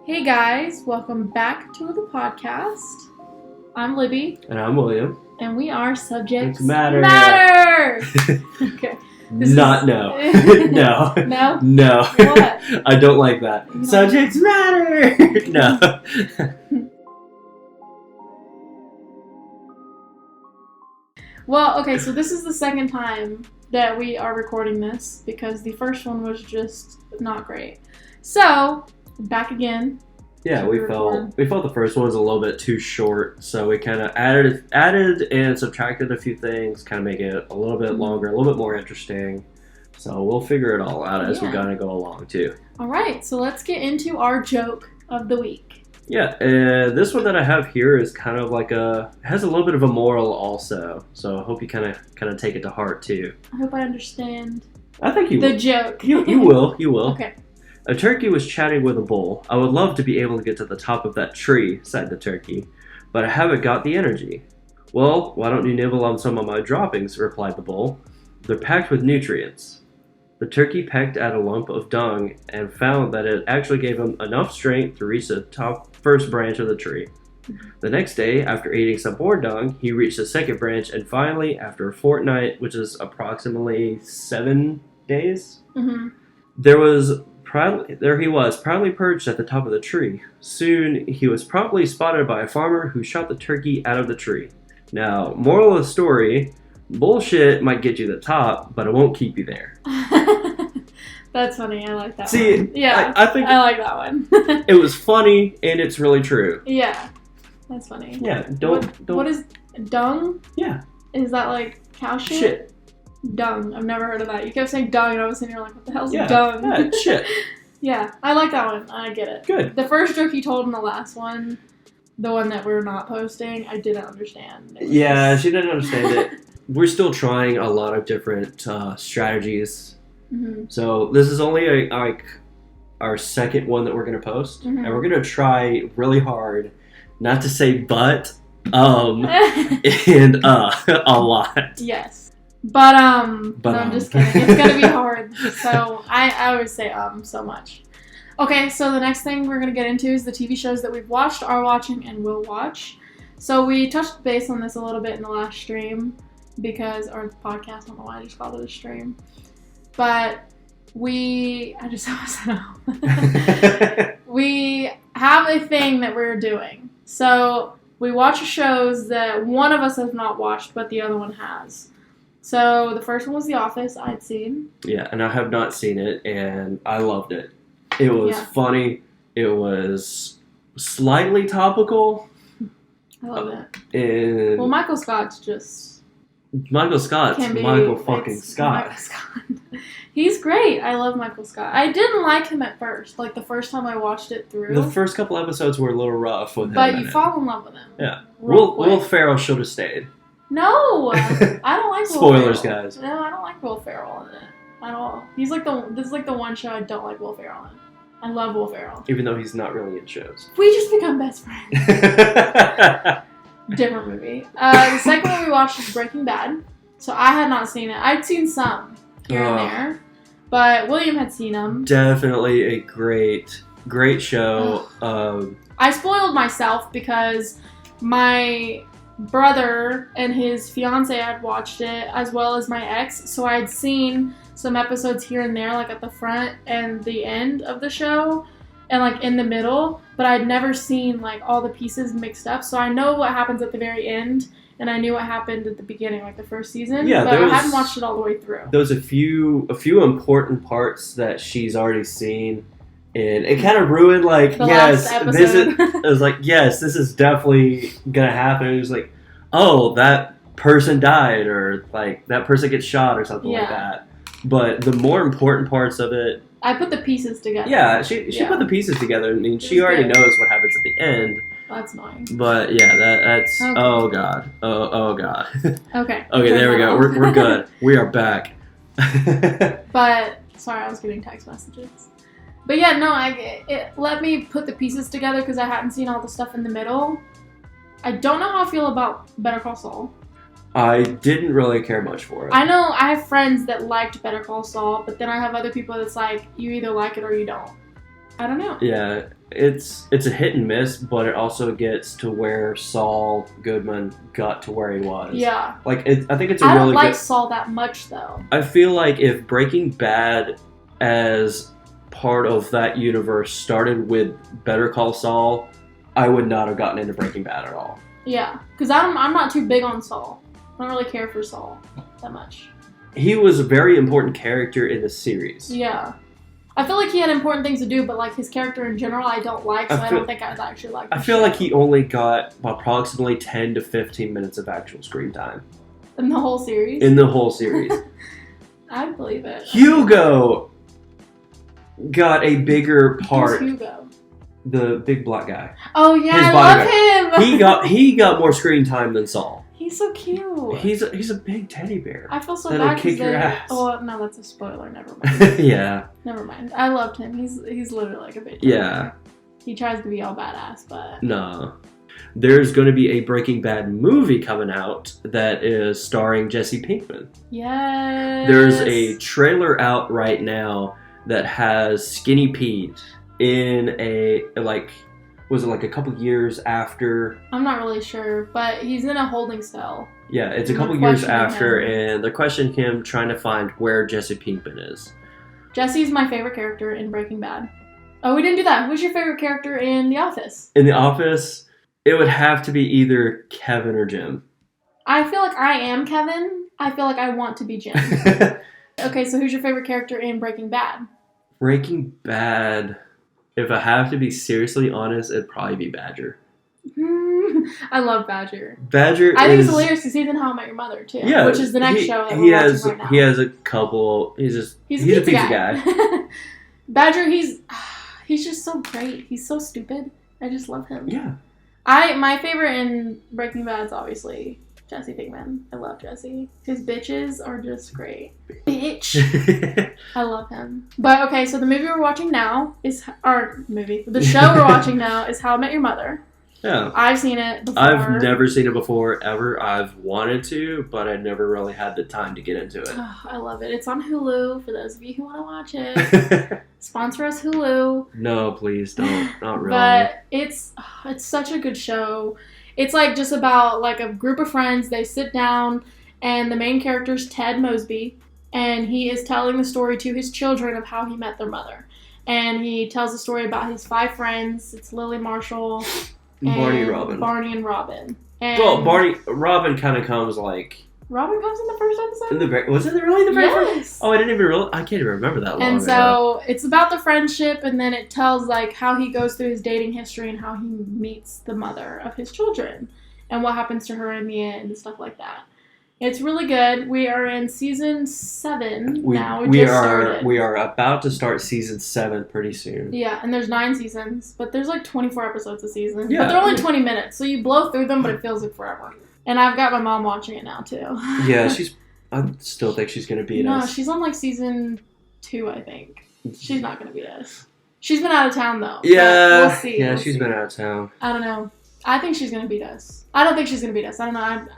Hey guys, welcome back to the podcast. I'm Libby. And I'm William. And we are Subjects Matter. Okay. No. No. No? No. What? I don't like that. Subjects matter. No. Well, okay, so this is the second time that we are recording this because the first one was just not great. So, back again. Yeah, we felt the first one was a little bit too short, so we kind of added and subtracted a few things, kind of make it a little bit longer, a little bit more interesting. So we'll figure it all out as we kind of go along too. All right, so let's get into our joke of the week. Yeah, this one that I have here is kind of like has a little bit of a moral also. So I hope you kind of take it to heart too. I hope I understand. I think you the will. joke. You will. Okay. A turkey was chatting with a bull. I would love to be able to get to the top of that tree, sighed the turkey, but I haven't got the energy. Well, why don't you nibble on some of my droppings, replied the bull. They're packed with nutrients. The turkey pecked at a lump of dung and found that it actually gave him enough strength to reach the top first branch of the tree. The next day, after eating some more dung, he reached the second branch, and finally, after a fortnight, which is approximately 7 days, there he was, proudly perched at the top of the tree. Soon, he was promptly spotted by a farmer who shot the turkey out of the tree. Now, moral of the story, bullshit might get you to the top, but it won't keep you there. That's funny. I like that one. See, yeah, I think I like that one. it was funny, and it's really true. Yeah, that's funny. Yeah, don't. What is dung? Yeah. Is that like cow shit? Shit. Dung. I've never heard of that. You kept saying dung, and I was sitting here like, what the hell's dung? Yeah, shit. Yeah, I like that one. I get it. Good. The first joke you told in the last one, the one that we're not posting, I didn't understand. Yeah, she didn't understand it. We're still trying a lot of different strategies. So this is only our second one that we're going to post. And we're going to try really hard not to say but, and a lot. Yes. But no, I'm just kidding. It's going to be hard. So I always say so much. Okay, so the next thing we're going to get into is the TV shows that we've watched, are watching, and will watch. So we touched base on this a little bit in the last stream, or the podcast, I don't know why I just called it a stream. But we have a thing that we're doing. So we watch shows that one of us has not watched, but the other one has. So the first one was The Office, I'd seen. Yeah, and I have not seen it, and I loved it. It was funny. It was slightly topical. I love it. And Michael Scott's just... Michael Scott's Michael fucking Scott. Michael Scott. He's great. I love Michael Scott. I didn't like him at first. Like the first time I watched it through. The first couple episodes were a little rough with him. But you fall in love with him. Yeah. Will Ferrell should have stayed. No! I don't like Will Spoilers, Ferrell. guys. No, I don't like Will Ferrell in it at all. This is like the one show I don't like Will Ferrell in. I love Will Ferrell. Even though he's not really in shows. We just become best friends. Different movie. The second one we watched was Breaking Bad. So I had not seen it. I'd seen some here and there. But William had seen them. Definitely a great show. I spoiled myself because my brother and his fiance had watched it, as well as my ex. So I'd seen some episodes here and there, like at the front and the end of the show, and like in the middle. But I'd never seen like all the pieces mixed up. So I know what happens at the very end, and I knew what happened at the beginning, like the first season. Yeah, but I hadn't watched it all the way through. There was a few important parts that she's already seen, and it kind of ruined last episode. It was like, yes, this is definitely gonna happen. It was like, oh, that person died, or like that person gets shot, or something like that. But the more important parts of it, I put the pieces together. Yeah, she put the pieces together. I mean, she already knows what happens at the end. That's annoying. But yeah, that's okay. Oh god. Okay. Okay, there we go. We're good. We are back. But sorry, I was getting text messages. But yeah, no, it let me put the pieces together because I hadn't seen all the stuff in the middle. I don't know how I feel about Better Call Saul. I didn't really care much for it. I know I have friends that liked Better Call Saul, but then I have other people that's like, you either like it or you don't. I don't know. Yeah, it's a hit and miss, but it also gets to where Saul Goodman got to where he was. Yeah. Like, I think it's a I really don't like good... Saul that much, though. I feel like if Breaking Bad as part of that universe started with Better Call Saul, I would not have gotten into Breaking Bad at all. Yeah, because I'm not too big on Saul. I don't really care for Saul that much. He was a very important character in the series. Yeah. I feel like he had important things to do, but like his character in general, I don't like, so I don't think I'd actually like the I feel show. like he only got approximately 10 to 15 minutes of actual screen time. In the whole series? In the whole series. I believe it. Hugo got a bigger part. Who's Hugo? The big black guy. Oh yeah, His I bodyguard. love him! He got more screen time than Saul. He's so cute. He's a big teddy bear. I feel so That'll bad kick because your ass. Oh no, that's a spoiler. Never mind. Yeah. Never mind. I loved him. He's literally like a bitch. Yeah. He tries to be all badass, but No. There's going to be a Breaking Bad movie coming out that is starring Jesse Pinkman. yes. There's a trailer out right now that has Skinny Pete in a, like, was it like a couple years after? I'm not really sure, but he's in a holding cell. Yeah, it's a They're couple years questioning after, him. and they're questioning him, trying to find where Jesse Pinkman is. Jesse's my favorite character in Breaking Bad. Oh, we didn't do that. Who's your favorite character in The Office? In The Office, it would have to be either Kevin or Jim. I feel like I am Kevin. I feel like I want to be Jim. Okay, so who's your favorite character in Breaking Bad? Breaking Bad, if I have to be seriously honest, it'd probably be Badger. I love Badger. Badger I think is... it's hilarious because he's in How I Met Your Mother, too. Yeah, which is the next show that he we're has watching right now. he has a couple. He's a pizza guy. Badger, he's just so great. He's so stupid. I just love him. Yeah. My favorite in Breaking Bad is obviously Jesse Pinkman. I love Jesse. His bitches are just great. Bitch. I love him. But okay, so the movie we're watching now is the show we're watching now is How I Met Your Mother. Yeah. I've seen it before. I've never seen it before, ever. I've wanted to, but I never really had the time to get into it. Oh, I love it. It's on Hulu for those of you who want to watch it. Sponsor us, Hulu. No, please don't. Not really. But it's such a good show. It's like just about like a group of friends. They sit down, and the main character's Ted Mosby, and he is telling the story to his children of how he met their mother. And he tells the story about his 5 friends. It's Lily, Marshall, Barney and Robin. Barney and Robin. And Robin kind of comes like... Robin comes in the first episode? Was it really the very first? Yes. Oh, I didn't even I can't even remember that long And ago. so it's about the friendship, and then it tells like how he goes through his dating history and how he meets the mother of his children and what happens to her in the end and stuff like that. It's really good. We are in season 7 now. We are about to start season 7 pretty soon. Yeah, and there's 9 seasons, but there's like 24 episodes a season. Yeah. But they're only 20 minutes, so you blow through them, but it feels like forever. And I've got my mom watching it now too. Yeah, I still think she's gonna beat us. No, she's on like season 2, I think. She's not gonna beat us. She's been out of town though. Yeah, we'll see. Yeah, she's been out of town. I don't know. I think she's gonna beat us. I don't think she's gonna beat us. I don't know.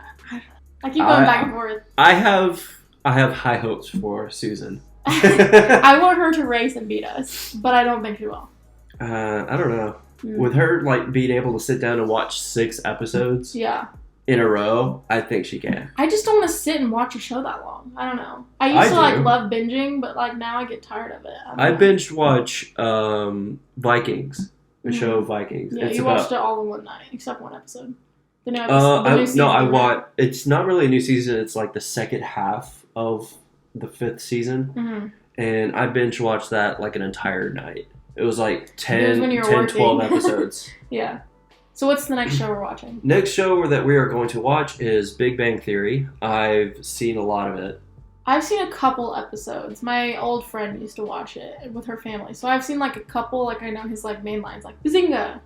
I keep going back and forth. I have high hopes for Susan. I want her to race and beat us, but I don't think she will. I don't know. With her like being able to sit down and watch 6 episodes in a row, I think she can. I just don't want to sit and watch a show that long. I don't know. I used to like love binging, but like now I get tired of it. I binged watch Vikings, the show Vikings. Yeah, you watched it all in one night, except one episode. The new episode. I watched. It's not really a new season. It's like the second half of the 5th season, and I binge watched that like an entire night. It was like 10, 12 episodes. Yeah. So what's the next show we're watching? Next show that we are going to watch is Big Bang Theory. I've seen a lot of it. I've seen a couple episodes. My old friend used to watch it with her family, so I've seen like a couple. Like I know his like main lines, like Bazinga.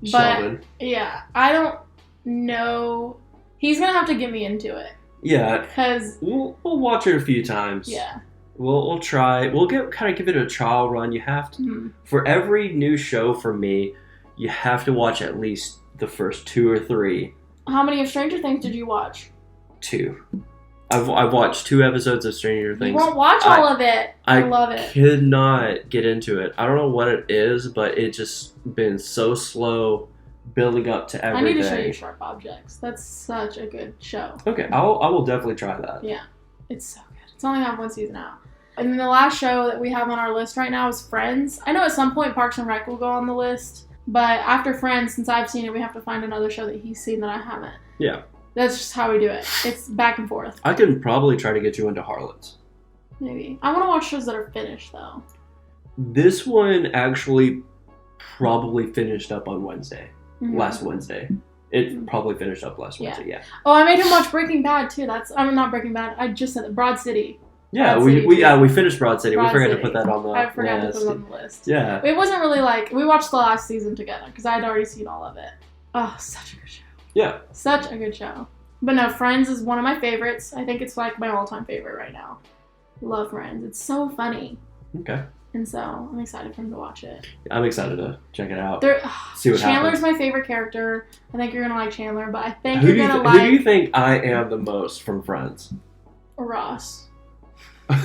Sheldon. Yeah, I don't know. He's gonna have to get me into it. Yeah, because we'll watch it a few times. Yeah, we'll try. We'll kind of give it a trial run. You have to for every new show for me. You have to watch at least the first 2 or 3. How many of Stranger Things did you watch? 2. I've watched 2 episodes of Stranger Things. You won't watch all of it. I love it. I could not get into it. I don't know what it is, but it just been so slow building up to everything. I need to show you Sharp Objects. That's such a good show. Okay, I will definitely try that. Yeah, it's so good. It's only got 1 season out. And then the last show that we have on our list right now is Friends. I know at some point Parks and Rec will go on the list, but after Friends, since I've seen it, we have to find another show that he's seen that I haven't. Yeah. That's just how we do it. It's back and forth. I can probably try to get you into Harlots. Maybe. I want to watch shows that are finished, though. This one actually probably finished up on Wednesday. Mm-hmm. Last Wednesday. It probably finished up last Wednesday, yeah. Oh, I made him watch Breaking Bad, too. Not Breaking Bad. I just said it. Broad City. Yeah, we finished Broad City. We forgot to put that on the list. I forgot to put it on the list. Yeah. It wasn't really like... We watched the last season together, because I had already seen all of it. Oh, such a good show. Yeah. Such a good show. But no, Friends is one of my favorites. I think it's like my all-time favorite right now. Love Friends. It's so funny. Okay. And so I'm excited for him to watch it. I'm excited to check it out. See what Chandler's happens. my favorite character. I think you're going to like Chandler, but I think Who you're going to like... Who do you think I am the most from Friends? Ross. Do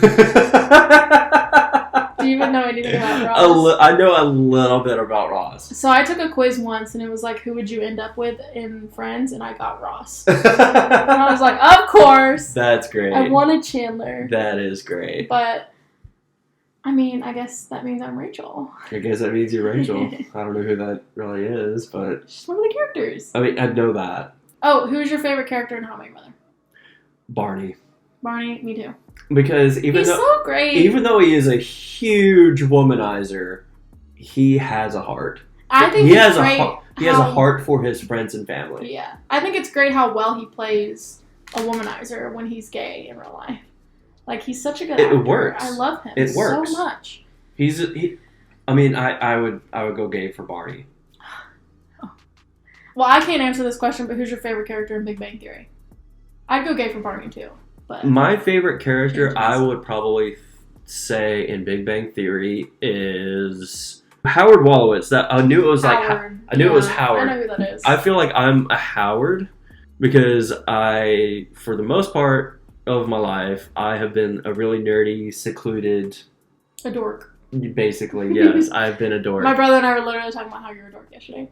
you even know anything about Ross? I know a little bit about Ross. So I took a quiz once, and it was like, who would you end up with in Friends? And I got Ross. And I was like, of course. That's great. I wanted Chandler. That is great. But, I mean, I guess that means I'm Rachel. I guess that means you're Rachel. I don't know who that really is, but... She's one of the characters. I mean, I know that. Oh, who's your favorite character in How I Met Your Mother? Barney. Barney, me too. Because he's so great. Even though he is a huge womanizer, he has a heart. I think he has a heart for his friends and family. Yeah, I think it's great how well he plays a womanizer when he's gay in real life. Like he's such a good actor. It works. I love him. It works so much. I mean, I would go gay for Barney. Well, I can't answer this question, but who's your favorite character in Big Bang Theory? I'd go gay for Barney too. But my favorite character, I would probably say in Big Bang Theory is Howard Wolowitz. That I knew it was Howard. I knew it was Howard. I know who that is. I feel like I'm a Howard because I, for the most part of my life, I have been a really nerdy, secluded... A dork. Basically, yes. I've been a dork. My brother and I were literally talking about how you're a dork yesterday.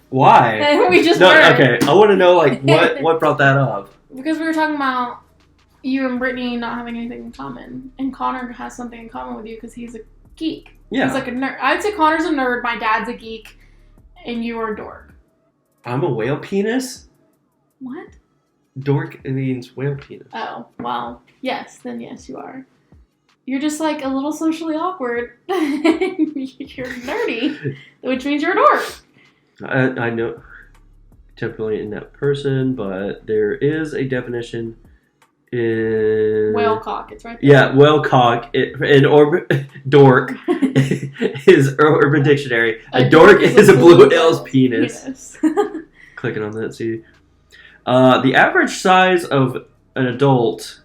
Why? We just were. No, okay, I want to know, like, what brought that up? Because we were talking about you and Brittany not having anything in common. And Connor has something in common with you because he's a geek. Yeah. He's like a nerd. I'd say Connor's a nerd, my dad's a geek, and you are a dork. I'm a whale penis? What? Dork means whale penis. Oh, well, yes, then yes, you are. You're just like a little socially awkward. You're nerdy, which means you're a dork. I know typically in that person, but there is a definition in... Whale cock, it's right there. Yeah, whale cock dork is Urban Dictionary. A dork is a blue whale's penis. Clicking on that, see. The average size of an adult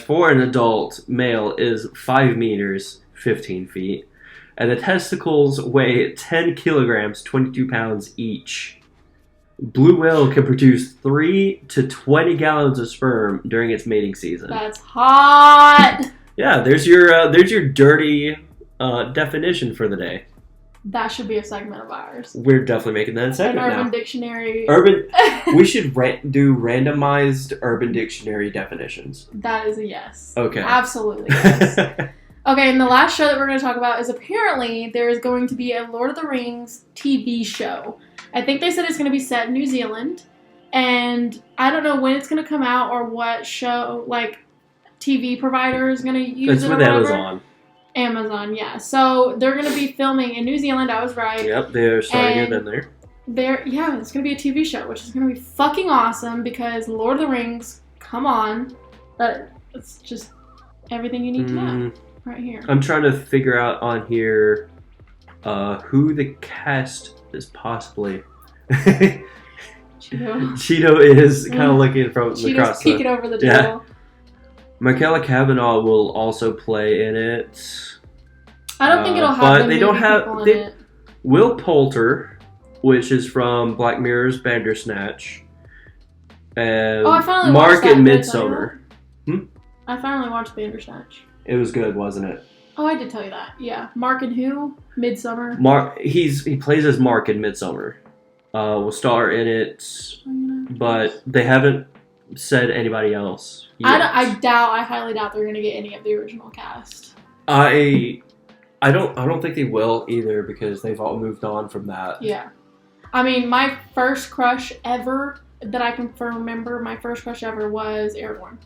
for an adult male is 5 meters, 15 feet. And the testicles weigh 10 kilograms, 22 pounds each. Blue whale can produce 3 to 20 gallons of sperm during its mating season. That's hot! Yeah, there's your dirty definition for the day. That should be a segment of ours. We're definitely making that a segment now. Urban Dictionary. We should do randomized Urban Dictionary definitions. That is a yes. Okay. Absolutely yes. Okay, and the last show that we're going to talk about is apparently there is going to be a Lord of the Rings TV show. I think they said it's going to be set in New Zealand, and I don't know when it's going to come out or what show, like, TV provider is going to use it's it or with whatever. Amazon. Amazon, yeah. So they're going to be filming in New Zealand. I was right. Yep, they're starting it in there. It's going to be a TV show, which is going to be fucking awesome because Lord of the Rings, come on. It's just everything you need to know right here. I'm trying to figure out on here who the cast is possibly. Cheeto is kind of looking from Cheeto's across peeking over the door. Yeah. Michaela Cavanaugh will also play in it. I don't think it'll have but they don't have people in it. Will Poulter, which is from Black Mirror's Bandersnatch. And I finally Mark watched that. and Did I tell you Midsummer. that? I finally watched Bandersnatch. It was good, wasn't it? Oh, I did tell you that. Yeah. Mark and who? Midsummer. Mark. He plays as Mark in Midsummer. Will star in it, but they haven't said anybody else yet. I highly doubt they're gonna get any of the original cast. I don't think they will either because they've all moved on from that. Yeah. I mean, my first crush ever that I can remember, my first crush ever was Aragorn.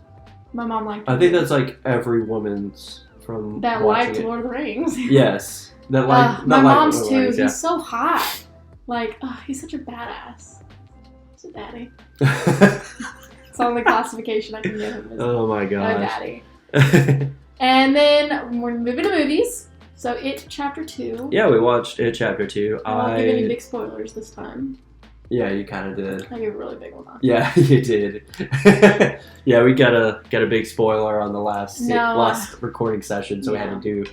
My mom liked him. I think that's like every woman's from that liked Lord of the Rings. Yes. That like my mom's like too. Rings, yeah. He's so hot. Like, he's such a badass. He's a daddy. It's the only classification I can give him. Oh my god. Daddy. And then we're moving to movies. So It Chapter 2. Yeah, we watched It Chapter 2. I won't give any big spoilers this time. Yeah, you kind of did. I gave a really big one. Yeah, you did. Yeah, we got a big spoiler on the last recording session, so we had to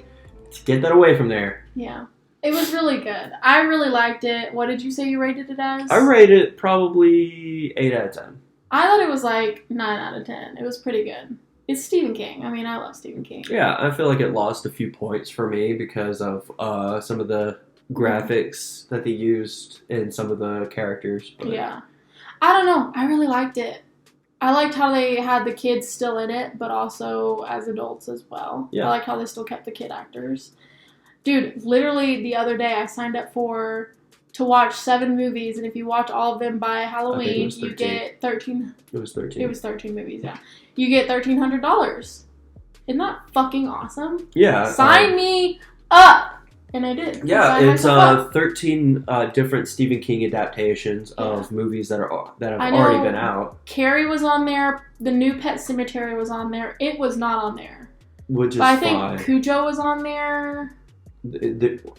get that away from there. Yeah. It was really good. I really liked it. What did you say you rated it as? I rated it probably 8 out of 10. I thought it was like 9 out of 10. It was pretty good. It's Stephen King. I mean, I love Stephen King. Yeah, I feel like it lost a few points for me because of some of the graphics that they used in some of the characters. But... Yeah. I don't know. I really liked it. I liked how they had the kids still in it, but also as adults as well. Yeah. I like how they still kept the kid actors. Dude, literally the other day I signed up to watch 7 movies, and if you watch all of them by Halloween, you get 13. It was 13. It was 13 movies, yeah. You get $1,300. Isn't that fucking awesome? Yeah. Sign me up! And I did. Yeah, it's 13 different Stephen King adaptations of movies that have already been out. Carrie was on there. The new Pet Sematary was on there. It was not on there. Which is but I fine. think Cujo was on there.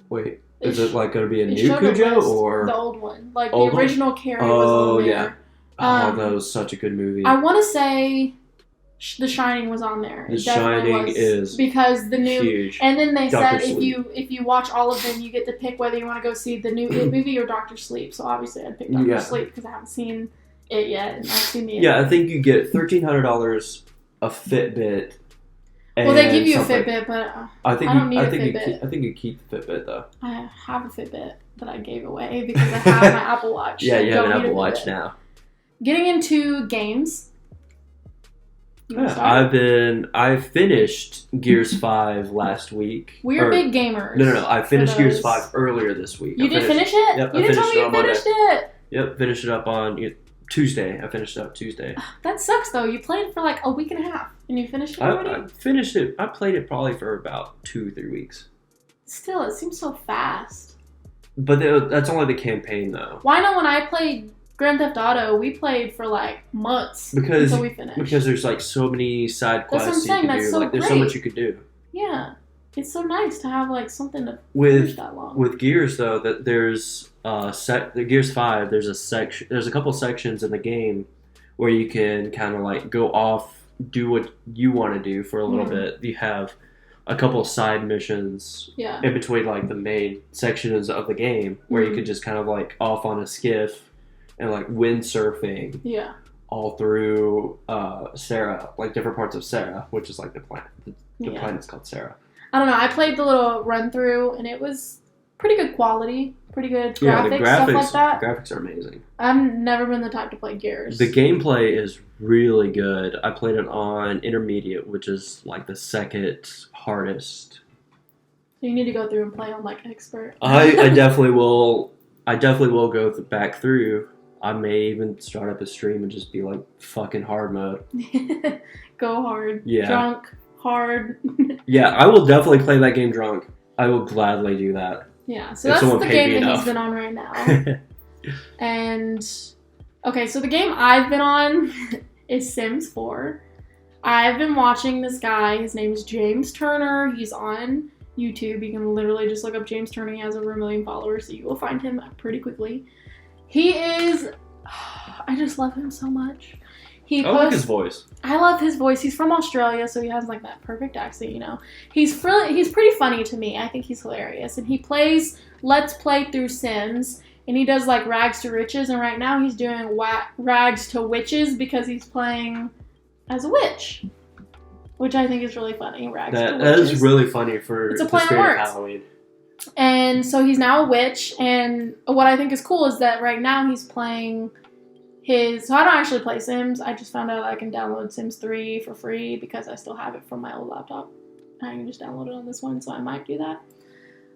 Wait, is it like going to be a new Cujo or the old one? Like the original Carrie was on there. Yeah. Oh, that was such a good movie. I want to say The Shining was on there. The Shining is because the new huge. And then they said Sleep. if you watch all of them, you get to pick whether you want to go see the new It movie or Dr. Sleep. So obviously I'd pick Dr. Sleep because I haven't seen it yet, and I've seen the Yeah, I think you get $1,300, a Fitbit. Well, they give you a Fitbit, but I don't need a Fitbit. I think you keep the Fitbit though. I have a Fitbit that I gave away because I have my Apple Watch. Yeah, you have an Apple Watch now. Getting into games. Yeah, I finished Gears 5 last week. We're big gamers. No. I finished Gears 5 earlier this week. You did finish it? Yep, you didn't tell me you finished it. Yep, finished it up on Tuesday. I finished it up Tuesday. That sucks though. You played for like a week and a half and you finished it already? I finished it. I played it probably for about 2-3 weeks. Still, it seems so fast. But that's only the campaign though. Why not when I played Grand Theft Auto, we played for like months until we finished. Because there's like so many side quests That's what I'm saying. That's so like there's so much you could do. Yeah. It's so nice to have like something to finish that long. With Gears though, that there's the Gears 5, there's a couple sections in the game where you can kind of like go off, do what you want to do for a little bit. You have a couple side missions in between like the main sections of the game where you could just kind of like off on a skiff and like windsurfing all through Sarah, like different parts of Sarah, which is like the planet. The planet's called Sarah. I don't know. I played the little run through and it was pretty good quality, pretty good graphics, stuff like that. The graphics are amazing. I've never been the type to play Gears. The gameplay is really good. I played it on intermediate, which is like the second hardest. So you need to go through and play on like expert. I definitely will. I definitely will go back through. I may even start up a stream and just be like fucking hard mode. Go hard. Yeah. Drunk. Hard. Yeah, I will definitely play that game drunk. I will gladly do that. Yeah, so that's the game that he's been on right now. And, okay, so the game I've been on is Sims 4. I've been watching this guy. His name is James Turner. He's on YouTube. You can literally just look up James Turner. He has over 1 million followers, so you will find him pretty quickly. He is... I just love him so much. I like his voice. I love his voice. He's from Australia, so he has like that perfect accent, you know. He's pretty funny to me. I think he's hilarious. And he plays Let's Play through Sims. and he does like rags to riches, and right now he's doing rags to witches because he's playing as a witch, which I think is really funny. Rags to witches. That is really funny for it's a play on words. Halloween. And so he's now a witch, and what I think is cool is that right now he's playing so I don't actually play Sims. I just found out I can download Sims 3 for free because I still have it from my old laptop. I can just download it on this one, so I might do that.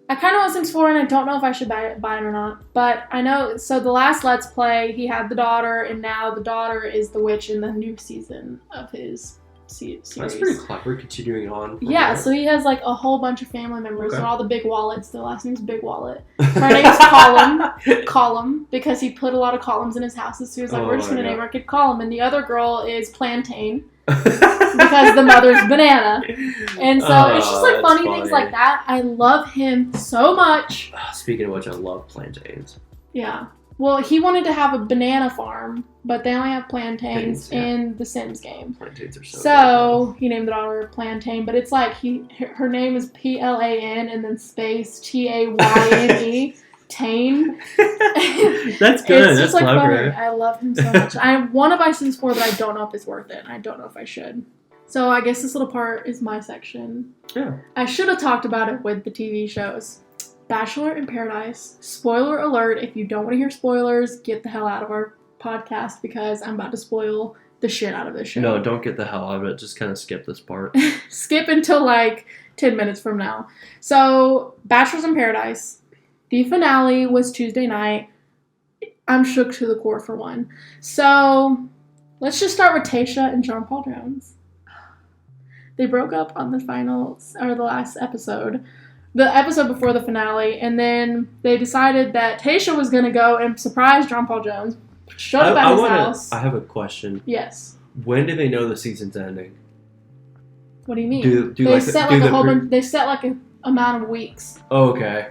I kind of want Sims 4, and I don't know if I should buy it or not. But I know, so the last Let's Play, he had the daughter, and now the daughter is the witch in the new season of his series. That's pretty clever, continuing on. Yeah, so he has like a whole bunch of family members. They're all the big wallets. Their last name's Big Wallet. Her name's Column, because he put a lot of columns in his houses. So he was like, we're just going to name our kid Column. And the other girl is Plantain. Because the mother's banana. And so it's just like funny things like that. I love him so much. Speaking of which, I love plantains. Yeah. Well, he wanted to have a banana farm, but they only have plantains in the Sims game. Plantains are so good. He named the daughter Plantain, but it's like her name is Plan and then space Tayne. Tane. That's good. It's That's just like clever. funny. I love him so much. I want to buy Sims 4, but I don't know if it's worth it. I don't know if I should. So I guess this little part is my section. Yeah. I should have talked about it with the TV shows. Bachelor in Paradise. Spoiler alert. If you don't want to hear spoilers, get the hell out of our podcast because I'm about to spoil the shit out of this show. No, don't get the hell out of it. Just kind of skip this part. Skip until like 10 minutes from now. So, Bachelors in Paradise. The finale was Tuesday night. I'm shook to the core for one. So, let's just start with Tayshia and John Paul Jones. They broke up on the last episode. The episode before the finale, and then they decided that Tayshia was going to go and surprise John Paul Jones, shut up at his house. I have a question. Yes. When do they know the season's ending? What do you mean? They set an amount of weeks. Oh, okay.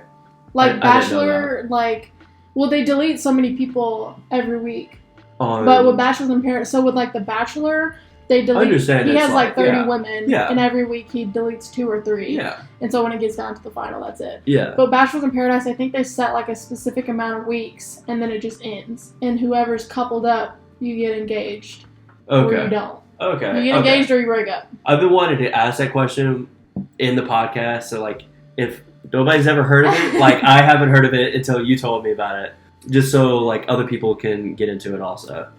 Like Bachelor, they delete so many people every week. But with Bachelors in Paradise, so with like the Bachelor, they delete. I understand. He has like 30 women, and every week he deletes 2 or 3. Yeah. And so when it gets down to the final, that's it. Yeah. But Bachelors in Paradise, I think they set like a specific amount of weeks, and then it just ends. And whoever's coupled up, you get engaged. Okay. Or you don't. Okay. You get engaged or you break up. I've been wanting to ask that question in the podcast. So like, if nobody's ever heard of it, like I haven't heard of it until you told me about it, just so like other people can get into it also.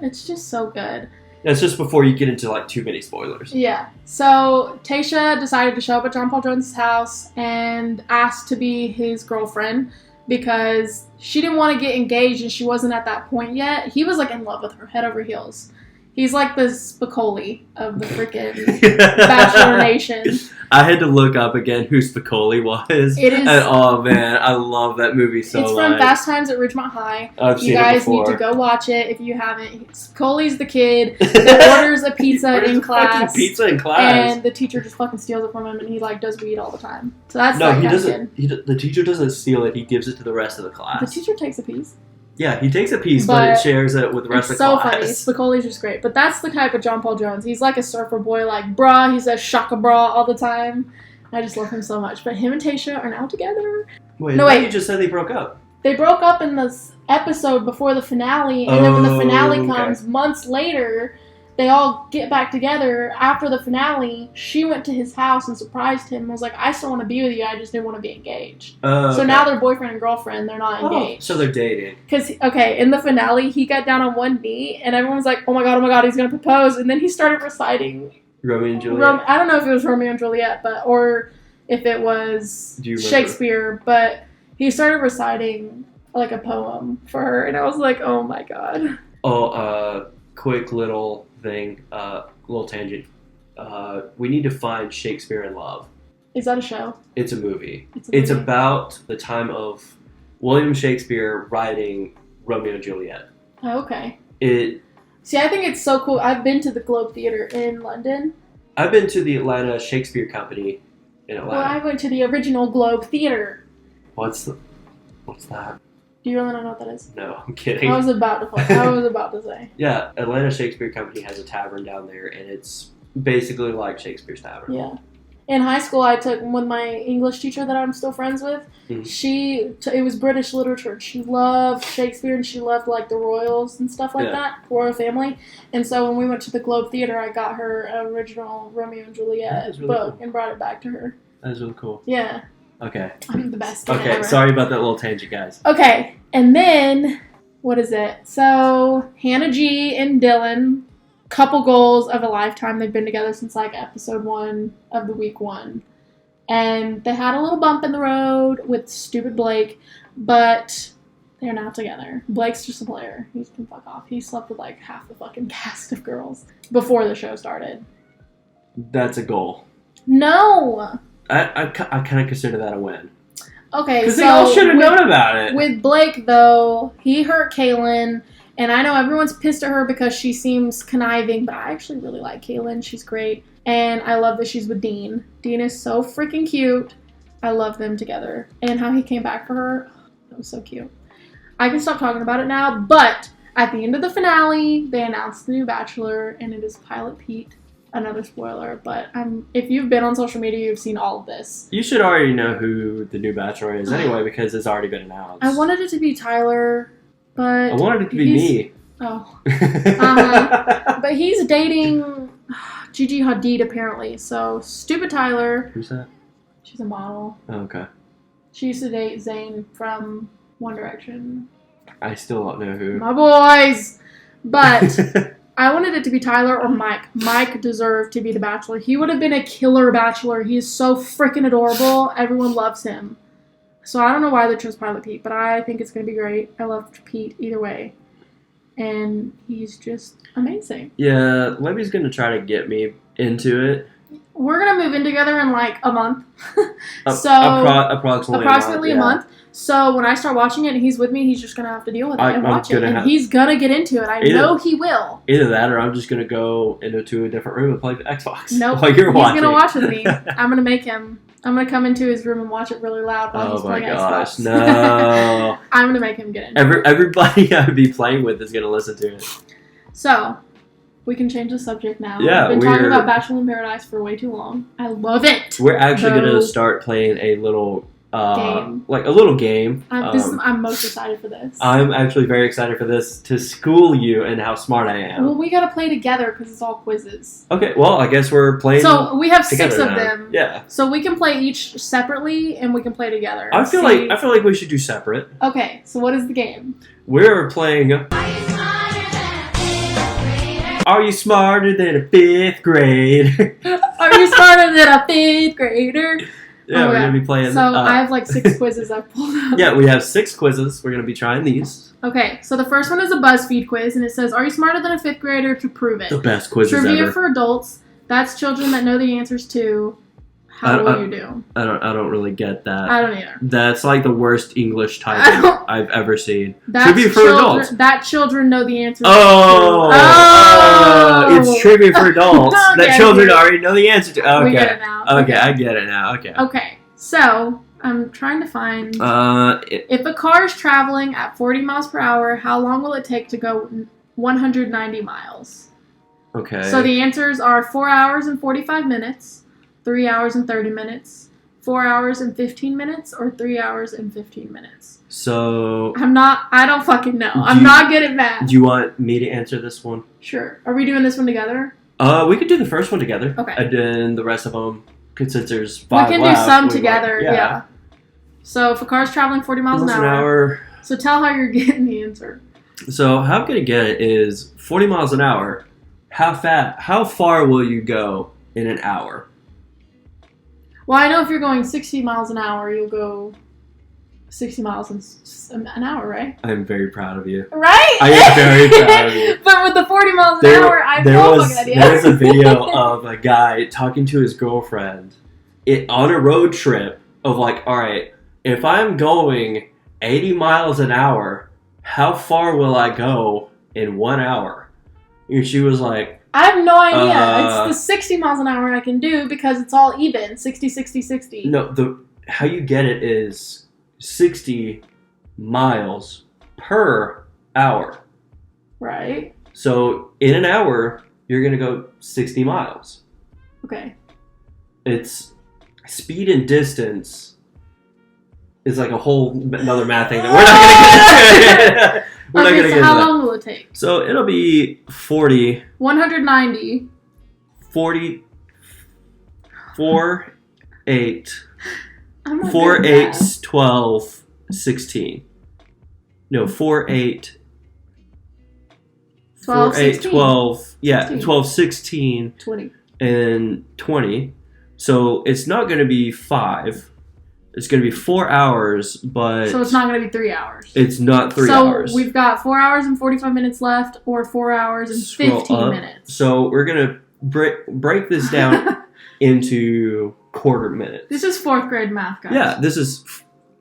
It's just so good. That's just before you get into like too many spoilers. Yeah. So Tayshia decided to show up at John Paul Jones' house and asked to be his girlfriend because she didn't want to get engaged and she wasn't at that point yet. He was like in love with her, head over heels. He's like the Spicoli of the freaking Bachelor Nation. I had to look up again who Spicoli was. It is. And, oh man, I love that movie so much. It's from Fast Times at Ridgemont High. I've seen it before. You guys need to go watch it if you haven't. Spicoli's the kid that orders a pizza in class. Pizza in class. And the teacher just fucking steals it from him, and he like does weed all the time. So that's no, he doesn't. The teacher doesn't steal it. He gives it to the rest of the class. The teacher takes a piece. Yeah, he takes a piece, but it shares it with the rest of the class. It's so funny. Spicoli's just great. But that's the type of John Paul Jones. He's like a surfer boy, like, brah. He says shaka bra all the time. I just love him so much. But him and Tayshia are now together. Wait, you just said they broke up. They broke up in this episode before the finale, and then when the finale comes months later, they all get back together. After the finale, she went to his house and surprised him and was like, I still want to be with you, I just didn't want to be engaged. So now they're boyfriend and girlfriend, they're not engaged. So they're dating. Because, in the finale, he got down on one knee, and everyone was like, oh my god, he's going to propose. And then he started reciting Romeo and Juliet. I don't know if it was Romeo and Juliet, or if it was Shakespeare, but he started reciting like a poem for her, and I was like, oh my god. Quick little thing, little tangent. We need to find Shakespeare in Love. Is that a show? It's a movie. It's about the time of William Shakespeare writing Romeo and Juliet. Oh, okay. See, I think it's so cool. I've been to the Globe Theatre in London. I've been to the Atlanta Shakespeare Company in Atlanta. Well, I went to the original Globe Theatre. What's that? Do you really not know what that is? No, I'm kidding. I was about to say. Yeah, Atlanta Shakespeare Company has a tavern down there, and it's basically like Shakespeare's Tavern. Yeah. In high school, I took with my English teacher that I'm still friends with. It was British literature. She loved Shakespeare and she loved like the royals and stuff like that, royal family. And so when we went to the Globe Theater, I got her original Romeo and Juliet book and brought it back to her. That is really cool. Yeah. Okay. I'm the best. Okay, sorry about that little tangent, guys. Okay, and then what is it? So Hannah G and Dylan. Couple goals of a lifetime. They've been together since like episode 1 of the week 1. And they had a little bump in the road with stupid Blake, but they're now together. Blake's just a player. He can fuck off. He slept with like half the fucking cast of girls before the show started. That's a goal. No! I kind of consider that a win. Okay, because they all should have known about it. With Blake, though, he hurt Kaylin. And I know everyone's pissed at her because she seems conniving, but I actually really like Kaylin. She's great. And I love that she's with Dean. Dean is so freaking cute. I love them together. And how he came back for her, that was so cute. I can stop talking about it now, but at the end of the finale, they announced the new Bachelor, and it is Pilot Pete. Another spoiler, but if you've been on social media, you've seen all of this. You should already know who the new Bachelor is anyway, because it's already been announced. I wanted it to be Tyler. But I wanted it to be me. Oh. But he's dating Gigi Hadid, apparently. So, stupid Tyler. Who's that? She's a model. Oh, okay. She used to date Zayn from One Direction. I still don't know who. My boys! But I wanted it to be Tyler or Mike. Mike deserved to be the Bachelor. He would have been a killer Bachelor. He is so freaking adorable. Everyone loves him. So I don't know why they chose Pilot Pete, but I think it's going to be great. I love Pete either way. And he's just amazing. Yeah, Libby's going to try to get me into it. We're going to move in together in like a month. Approximately a month. So when I start watching it and he's with me, he's just going to have to deal with it and watch it. And he's going to get into it. I know he will. Either that or I'm just going to go into a different room and play the Xbox. Nope. While you're watching. He's going to watch with me. I'm going to make him. I'm going to come into his room and watch it really loud while he's playing Xbox. No. I'm going to make him get into it. Everybody I would be playing with is going to listen to it. So, we can change the subject now. Yeah, we've been talking about Bachelor in Paradise for way too long. I love it. We're actually going to start playing a little game. Like a little game. I'm most excited for this. I'm actually very excited for this to school you in how smart I am. Well, we gotta play together because it's all quizzes. Okay, well, I guess we're playing. So we have 6 of now. them. Yeah. So we can play each separately, and we can play together. I feel like we should do separate. Okay, so what is the game? We're playing. Are you smarter than a 5th grader? Are you smarter than a 5th grader? Yeah, we're going to be playing... So I have like 6 quizzes I've pulled up. Yeah, we have 6 quizzes. We're going to be trying these. Okay, so the first one is a BuzzFeed quiz, and it says, are you smarter than a 5th grader to prove it? The best quizzes Trivia ever. for adults. That's children that know the answers to. How will you do? I don't really get that. I don't either. That's like the worst English typing I've ever seen. That's trivia for adults. That children know the answers to. It's trivia for adults that children already know the answer to. Okay. We get it now. Okay, I get it now. Okay. Okay, so I'm trying to find. If a car is traveling at 40 miles per hour, how long will it take to go 190 miles? Okay. So the answers are 4 hours and 45 minutes. 3 hours and 30 minutes, 4 hours and 15 minutes, or 3 hours and 15 minutes. So... I don't fucking know. I'm not good at math. Do you want me to answer this one? Sure. Are we doing this one together? We could do the first one together. Okay. And then the rest of them, since there's 5 we can do some together, yeah. So if a car's traveling 40 miles an hour. So tell how you're getting the answer. So how I'm going to get it is 40 miles an hour. How far will you go in an hour? Well, I know if you're going 60 miles an hour, you'll go 60 miles in an hour, right? I'm very proud of you. Right? I am very proud of you. But with the 40 miles an hour, I have no fucking idea. There was a video of a guy talking to his girlfriend on a road trip of like, all right, if I'm going 80 miles an hour, how far will I go in 1 hour? And she was like, I have no idea. It's the 60 miles an hour I can do because it's all even. 60, 60, 60. No, how you get it is 60 miles per hour. Right. So in an hour, you're going to go 60 miles. Okay. It's speed and distance is like a whole another math thing that we're not going to get into. We're not going to get into how that. long will it take? So it'll be 40. 190. 40. 4, 8. I'm not 4, good at 8, math. 12, 16. No, 4, 8. 12, 4, 8, 16. 12. Yeah, 16. 12, 16, 20. and 20. So it's not going to be 5. It's going to be 4 hours, but So it's not going to be 3 hours. it's not 3 hours. So we've got 4 hours and 45 minutes left, or 4 hours and Scroll 15 up. minutes. So we're going to break this down into quarter minutes. This is 4th grade math, guys. Yeah, this is...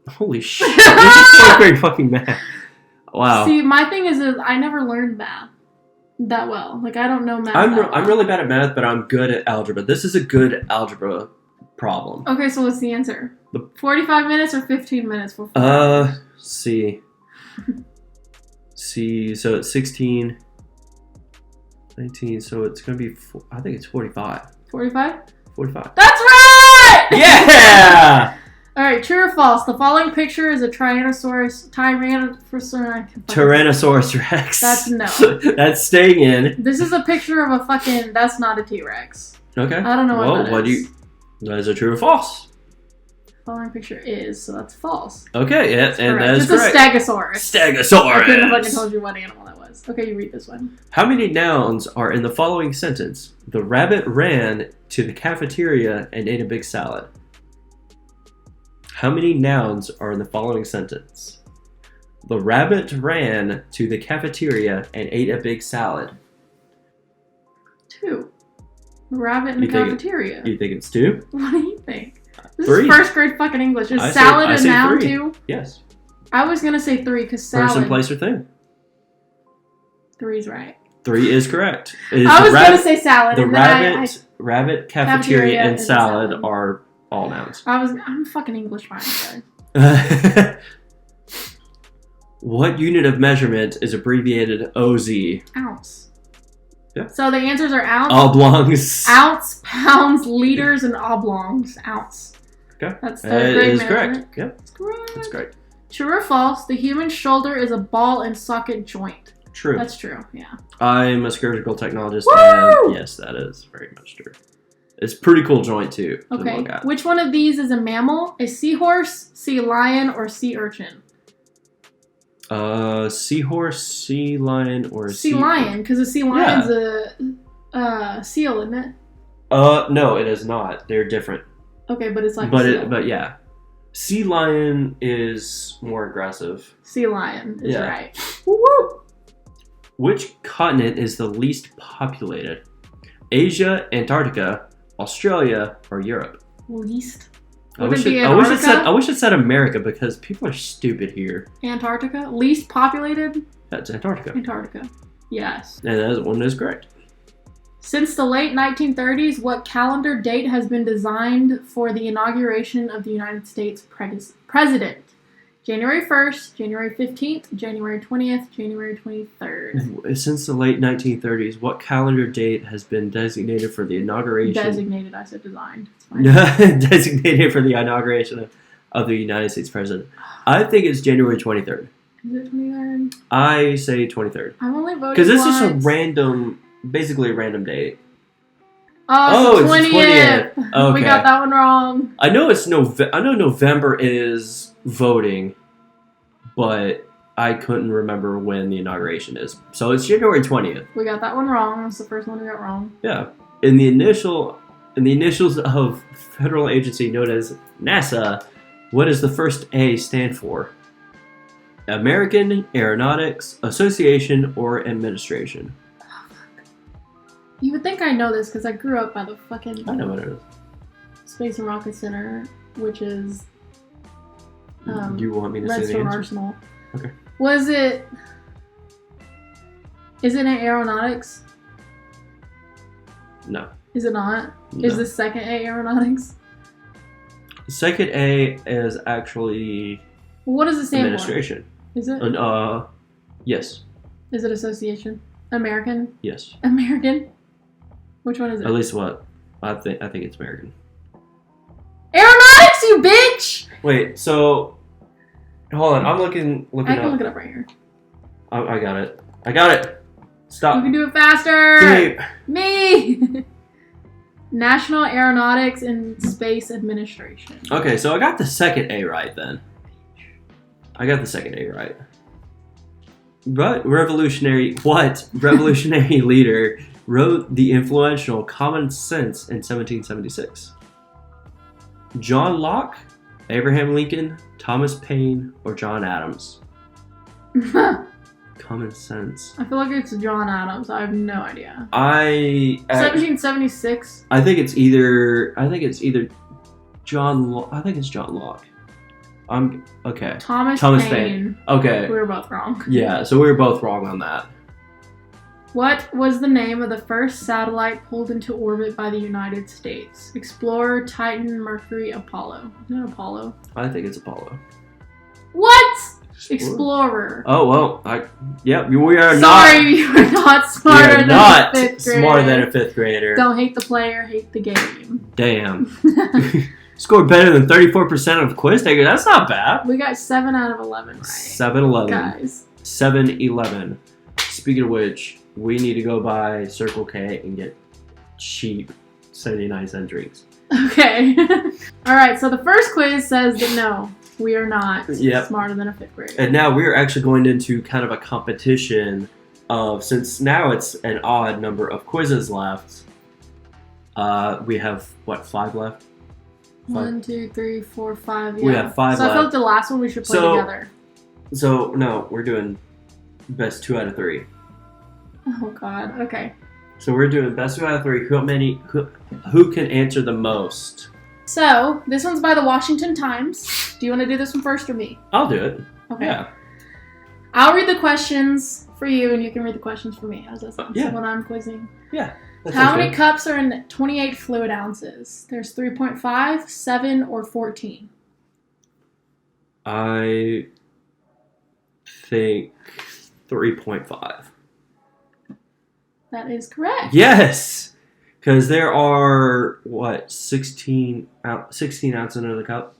Holy shit. This is 4th grade fucking math. Wow. See, my thing is I never learned math that well. Like, I don't know math I'm that well. really bad at math, but I'm good at algebra. This is a good algebra problem. Okay, so what's the answer? 45 minutes or 15 minutes for 4 hours? See. So it's 16, 19, so it's going to be... I think it's 45. 45? 45. That's right! Yeah! Alright, true or false? The following picture is a Tyrannosaurus Rex. That's no. That's staying in. This is a picture of a fucking... That's not a T-Rex. Okay. I don't know what that is. That is a true or false? Following picture is, so that's false. Okay, yeah, That's and correct. that is It's correct. a Stegosaurus. Stegosaurus. I couldn't have fucking told you what animal that was. Okay, you read this one. How many nouns are in the following sentence? The rabbit ran to the cafeteria and ate a big salad. How many nouns are in the following sentence? The rabbit ran to the cafeteria and ate a big salad. 2. Rabbit in the cafeteria. You think it's 2? What do you think? This 3. is 1st grade fucking English. Is I salad a say noun 3. too? Yes. I was gonna say 3 because salad. Person, place, or thing. 3's right. 3 is correct. It is I was rabbit, gonna say salad. The and then rabbit, cafeteria, Cafeteria and and salad salad. are all nouns. I'm a fucking English major. guys. What unit of measurement is abbreviated OZ? Ounce. Yeah. So the answers are ounce, Oblongs. ounce, pounds, liters, and oblongs. Ounce. Okay. That's That 3rd grade is measurement. correct. Yep, That's correct. that's great. True or false? The human shoulder is a ball and socket joint. True. That's true. Yeah. I'm a surgical technologist, Woo! and yes, that is very much true. It's a pretty cool joint too to Okay. look at. Which one of these is a mammal? A seahorse, sea lion, or sea urchin? Seahorse, sea lion, or Sea lion, because a sea lion's a seal, isn't it? No, it is not. They're different. Okay, but it's like a seal. But yeah, sea lion is more aggressive. Sea lion is Yeah. right. Woo-woo! Which continent is the least populated? Asia, Antarctica, Australia, or Europe? Least. I Would wish it be I wish it Antarctica? said America because people are stupid here. Antarctica? Least populated? That's Antarctica. Antarctica. Yes. And that one is correct. Since the late 1930s, what calendar date has been designed for the inauguration of the United States president? January 1st, January 15th, January 20th, January 23rd. Since the late 1930s, what calendar date has been designated for the inauguration? Designated, I said designed. It's fine. Designated for the inauguration of the United States president. I think it's January 23rd. Is it 23rd? I say 23rd. I'm only voting Because it's once. just a random, basically a random date. Oh, it's it's the 20th. 20th. We Okay. got that one wrong. I know I know November is voting, but I couldn't remember when the inauguration is. So it's January 20th. We got that one wrong. That's the first one we got wrong. Yeah. In the initials of federal agency known as NASA, what does the first A stand for? American Aeronautics Association or Administration? You would think I know this because I grew up by the fucking I know what it is. Space and Rocket Center, which is You want me to say the Redstone answer? Arsenal. Okay. Was it? Is it in aeronautics? No. Is it not? No. Is the second A aeronautics? Second A is actually What does it stand administration. for? Is it? Yes. Is it association? American? Yes. American? Which one is it? At least what I think it's American. Air you bitch! Wait, so hold on. I'm looking I can up. look it up right here. I got it. I got it. Stop. You can do it faster! Wait. Me! National Aeronautics and Space Administration. Okay, so I got the second A right then. I got the second A right. But revolutionary leader wrote the influential Common Sense in 1776? John Locke, Abraham Lincoln, Thomas Paine, or John Adams? Common Sense. I feel like it's John Adams. I have no idea. 1776. I think it's either John. I think it's John Locke. Okay. Thomas Paine. Okay. We were both wrong. Yeah, so we were both wrong on that. What was the name of the first satellite pulled into orbit by the United States? Explorer, Titan, Mercury, Apollo. Isn't it Apollo? I think it's Apollo. What? Explorer. Oh well, yep. We are Sorry, you are not smarter than a fifth grader. Smarter than a fifth grader. Don't hate the player, hate the game. Damn. Scored better than 34% of quiz takers. That's not bad. We got 7 out of 11 right. 7-11. Guys. 7-11. Speaking of which, we need to go by Circle K and get cheap 79-cent drinks. Okay. All right, so the first quiz says that no, we are not smarter than a fifth grader. And now we're actually going into kind of a competition of, since now it's an odd number of quizzes left, we have, 5 left? 1, 2, 3, 4, 5. Yeah. We have 5 left. So I feel like the last one we should play together. So, no, we're doing best 2 out of 3. Oh, God. Okay. So we're doing best 2 out of 3. Who can answer the most? So, this one's by the Washington Times. Do you want to do this one first or me? I'll do it. Okay. Yeah. I'll read the questions for you, and you can read the questions for me. How's that sound? Yeah. So when I'm quizzing. Yeah. How many cups are in 28 fluid ounces? There's 3.5, 7, or 14. I think 3.5. That is correct. Yes! Because there are, 16 ounces in a cup?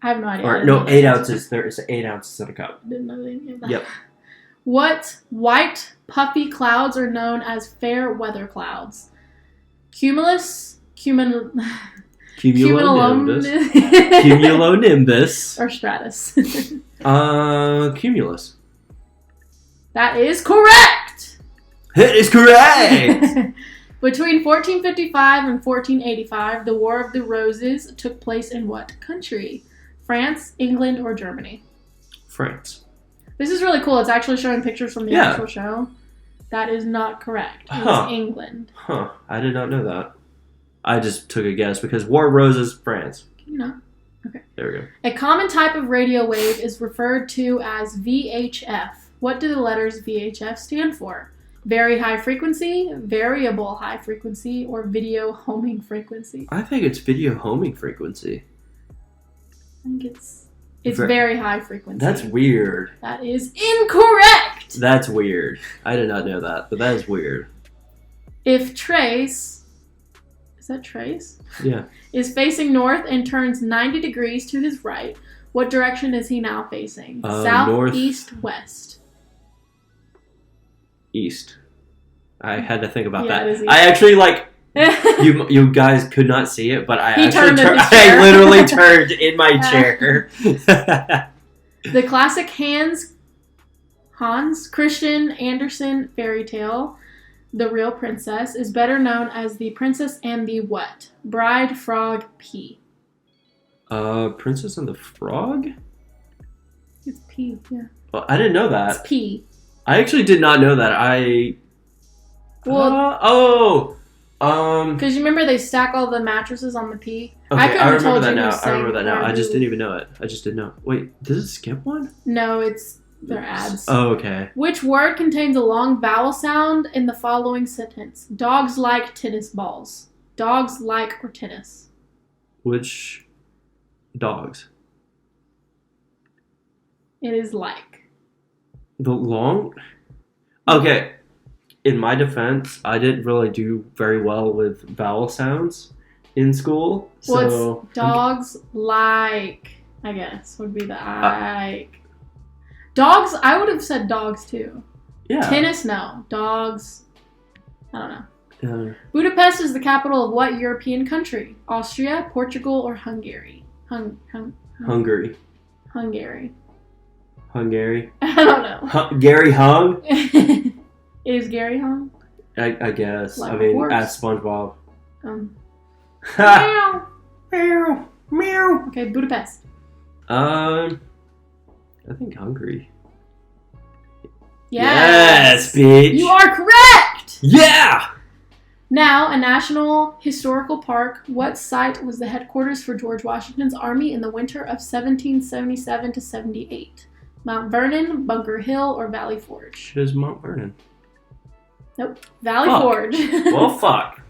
I have no idea. Or, no, 8 ounces. There is 8 ounces in a cup. Didn't know any of that. Yep. What white puffy clouds are known as fair weather clouds? Cumulus, Cumulonimbus, or stratus? Cumulus. That is correct. It is correct. Between 1455 and 1485, the War of the Roses took place in what country? France, England, or Germany? France. This is really cool. It's actually showing pictures from the actual show. That is not correct. It was England. Huh. I did not know that. I just took a guess because War of Roses, France. You know. Okay. There we go. A common type of radio wave is referred to as VHF. What do the letters VHF stand for? Very high frequency, variable high frequency, or video homing frequency? I think it's video homing frequency. I think it's very high frequency. That's weird. That is incorrect. That's weird. I did not know that, but that is weird. If Trace, is that Trace? Yeah. Is facing north and turns 90 degrees to his right, what direction is he now facing? South, north, east, west? East. I had to think about that. It is east. I actually you guys could not see it, but I literally turned in my chair. The classic Hans Christian Andersen fairy tale, The Real Princess, is better known as The Princess and the what? Bride, Frog, Pea. Princess and the Frog? It's P, yeah. Well, I didn't know that. It's P. I actually did not know that. Because you remember they stack all the mattresses on the P? Okay, I remember that now. I just didn't even know it. I just didn't know. Wait, does it skip one? No, they're ads. Oh, okay. Which word contains a long vowel sound in the following sentence? Dogs like tennis balls. Dogs like or tennis? Which dogs? It is like. The long? Okay. In my defense, I didn't really do very well with vowel sounds. in school. So What's dogs like? I guess would be the like. Dogs. I would have said dogs too. yeah. Tennis, no. Dogs. I don't know. Uh, Budapest is the capital of what European country? Austria, Portugal, or Hungary? Hungary. Hungary. Hungary. I don't know. Gary Hung? Is Gary hung? I guess. Like I a mean, horse? ask SpongeBob. Meow. Meow. Meow. Okay, Budapest. I think Hungary. Yes. Yes, bitch. You are correct! Yeah! Now, a national historical park, what site was the headquarters for George Washington's army in the winter of 1777 to 78? Mount Vernon, Bunker Hill, or Valley Forge? It is Mount Vernon. Nope. Valley Fuck. Forge. Well, fuck.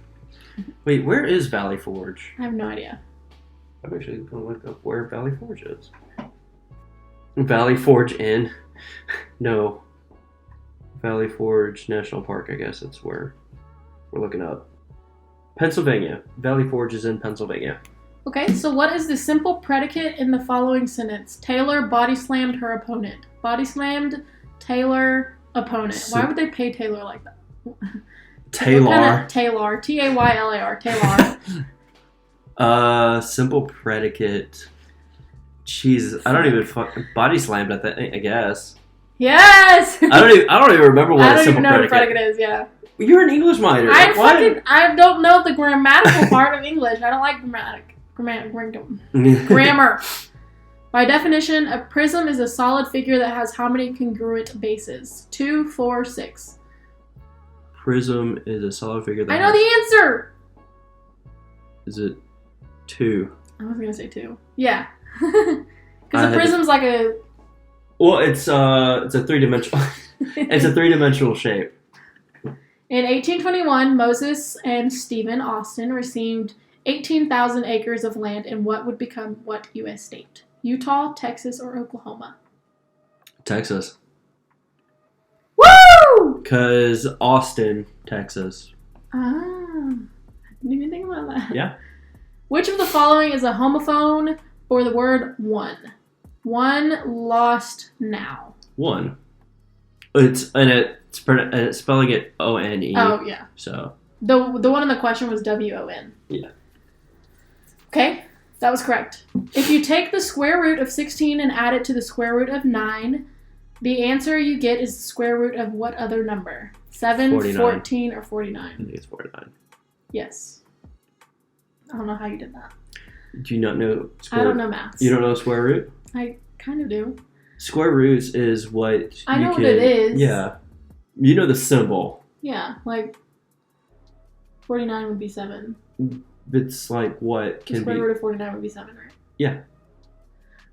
Wait, where is Valley Forge? I have no idea. I'm actually going to look up where Valley Forge is. Valley Forge Inn? No. Valley Forge National Park, I guess it's where we're looking up. Pennsylvania. Valley Forge is in Pennsylvania. Okay, so what is the simple predicate in the following sentence? Taylor body slammed her opponent. Body slammed, Taylor, opponent. Why would they pay Taylor like that? Taylor. What kind of Taylor. Taylar. Taylor. Simple predicate. Jesus, I don't even body slammed at that. I guess. Yes. I don't even remember what a simple know what predicate predicate is. Yeah. You're an English minor. I don't know the grammatical part of English. I don't like grammar. By definition, a prism is a solid figure that has how many congruent bases? 2, 4, 6. Prism is a solid figure that I know the answer. Is it 2? I was gonna say 2. Yeah. Because a prism's like a. Well, it's a 3-dimensional. It's a 3-dimensional shape. In 1821, Moses and Stephen Austin received 18,000 acres of land in what would become what U.S. state? Utah, Texas, or Oklahoma? Texas. Woo! Because Austin, Texas. I didn't even think about that. Yeah. Which of the following is a homophone for the word one? One lost now. One. It's spelling it O-N-E. Oh, yeah. So. The one in the question was W-O-N. Yeah. Okay, that was correct. If you take the square root of 16 and add it to the square root of 9, the answer you get is the square root of what other number? 7, 49. 14, or 49? I think it's 49. Yes. I don't know how you did that. Do you not know square I don't know maths. You don't know square root? I kind of do. Square roots is what I know what it is. Yeah. You know the symbol. Yeah, like 49 would be 7. It's like what The can square be. root of 49 would be 7, right? Yeah.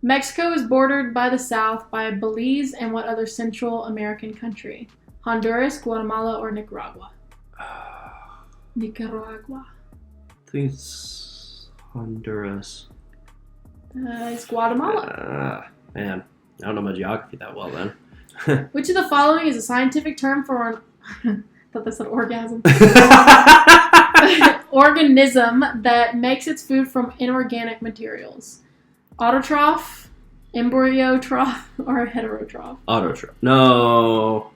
Mexico is bordered by the south by Belize and what other Central American country? Honduras, Guatemala, or Nicaragua? Nicaragua. I think it's Honduras. It's Guatemala. Man, I don't know my geography that well then. Which of the following is a scientific term for an... I thought that said orgasm. Organism that makes its food from inorganic materials. Autotroph, embryotroph, or heterotroph? Autotroph. No.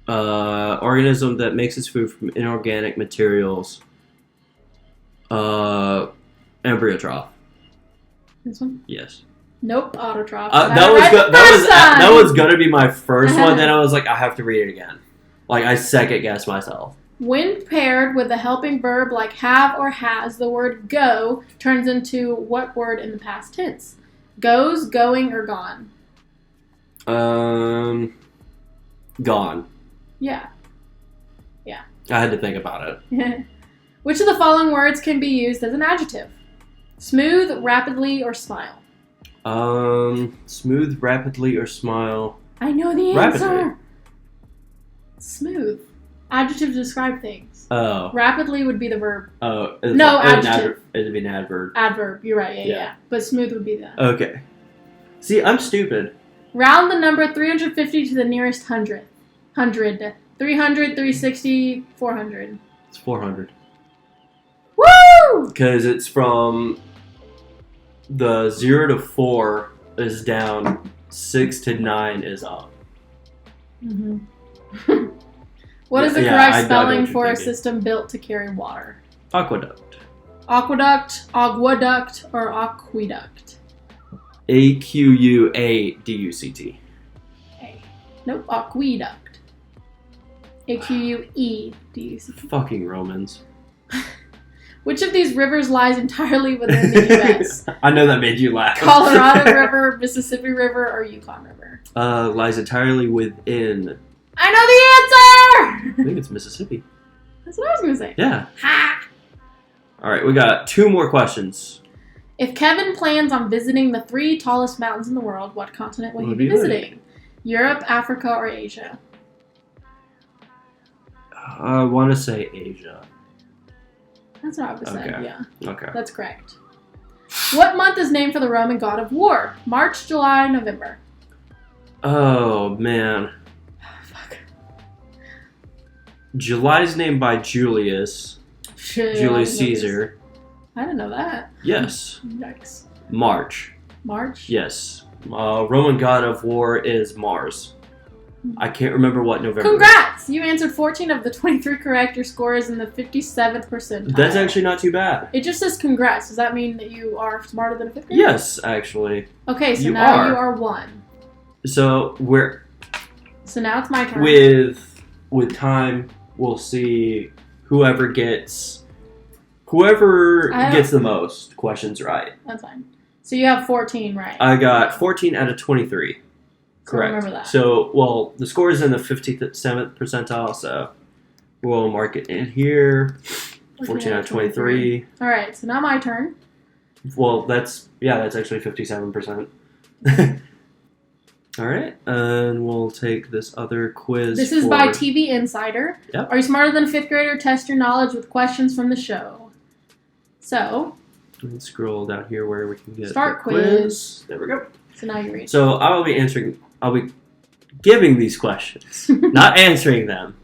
Organism that makes its food from inorganic materials. Embryotroph. This one? Yes. Nope, autotroph. That was gonna be my first one. Then I was like, I have to read it again. Like I second guessed myself. When paired with a helping verb like have or has, the word go turns into what word in the past tense? Goes, going, or gone? Gone. Yeah. I had to think about it. Which of the following words can be used as an adjective? Smooth, rapidly, or smile? Smooth, rapidly, or smile. I know the answer. Rapidly. Smooth. Adjective to describe things. Oh. Rapidly would be the verb. Oh. No, adjective. It'd be an adverb. Adverb. You're right. Yeah. But smooth would be that. Okay. See, I'm stupid. Round the number 350 to the nearest hundredth. 100. 300, 360, 400. It's 400. Woo! Woo! Because it's from the 0 to 4 is down, 6 to 9 is up. Mm-hmm. What is the Yeah, correct I know spelling what you're for a thinking. system built to carry water? Aqueduct. Aqueduct, agueduct, or aqueduct? Aquaduct. A. Nope, aqueduct. Aqueduct. Fucking Romans. Which of these rivers lies entirely within the U.S.? I know that made you laugh. Colorado River, Mississippi River, or Yukon River? Lies entirely within. I know the answer! I think it's Mississippi. That's what I was going to say. Yeah. Ha! All right, we got 2 more questions. If Kevin plans on visiting the 3 tallest mountains in the world, what continent will he be visiting? Europe, Africa, or Asia? I want to say Asia. That's what I would say, Okay. yeah. Okay. That's correct. What month is named for the Roman god of war? March, July, November? Oh, man. Fuck. July's named by Julius. Shit, Julius I didn't know Caesar. this. I didn't know that. Yes. Yikes. March. March? Yes. Roman god of war is Mars. I can't remember what November. Congrats! You answered 14 of the 23 correct. Your score is in the 57th percentile. That's actually not too bad. It just says congrats. Does that mean that you are smarter than a 5th grader? Yes, actually. Okay, so You now are. you are 1. So So now it's my turn. with time, we'll see whoever gets the most questions right. That's fine. So you have 14 right. I got 14 out of 23. So Correct. remember that. So, well, the score is in the 57th percentile, so we'll mark it in here. 14 out of 23. All right, so now my turn. Well, that's actually 57%. All right, and we'll take this other quiz. This is by TV Insider. Yep. Are you smarter than a 5th grader? Test your knowledge with questions from the show. So, Let's scroll down here where we can get Start the quiz. There we go. so now you read. So I'll be giving these questions, not answering them.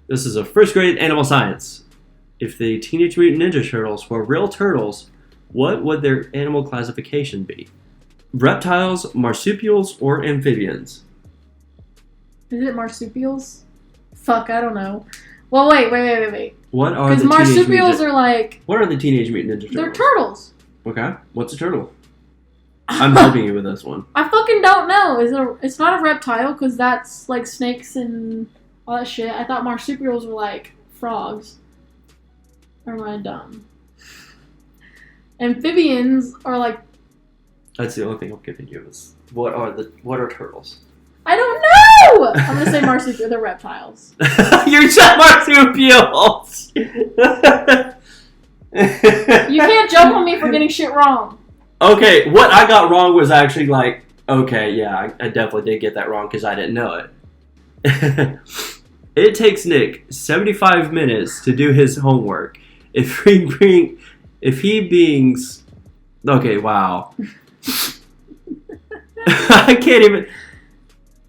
This is a 1st grade animal science. If the Teenage Mutant Ninja Turtles were real turtles, what would their animal classification be? Reptiles, marsupials, or amphibians? Is it marsupials? Fuck, I don't know. Well, wait. What are Because the marsupials are like... What are the Teenage Mutant Ninja Turtles? They're turtles. Okay. What's a turtle? I'm helping you with this one. I fucking don't know. It's not a reptile because that's like snakes and all that shit. I thought marsupials were like frogs. Or am I dumb? Amphibians are like... That's the only thing I'm giving you is what are turtles? I don't know! I'm gonna say marsupial. They're reptiles. You said marsupials! You can't joke on me for getting shit wrong. Okay, what I got wrong was actually like, okay, yeah, I definitely did get that wrong because I didn't know it. It takes Nick 75 minutes to do his homework. Okay, wow. I can't even.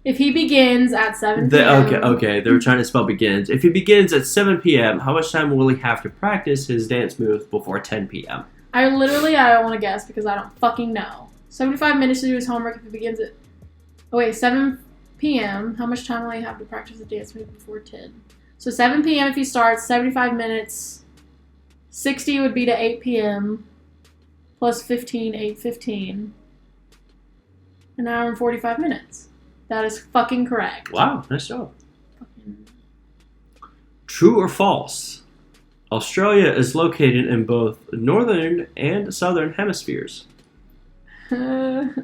If he begins at 7 p.m. Okay, they were trying to spell begins. If he begins at 7 p.m., how much time will he have to practice his dance move before 10 p.m.? I don't want to guess because I don't fucking know. 75 minutes to do his homework if he begins at... 7 p.m. How much time will he have to practice the dance move before 10? So 7 p.m. if he starts, 75 minutes. 60 would be to 8 p.m. Plus 15, 8:15. An hour and 45 minutes. That is fucking correct. Wow, nice job. True or false? Australia is located in both northern and southern hemispheres. True.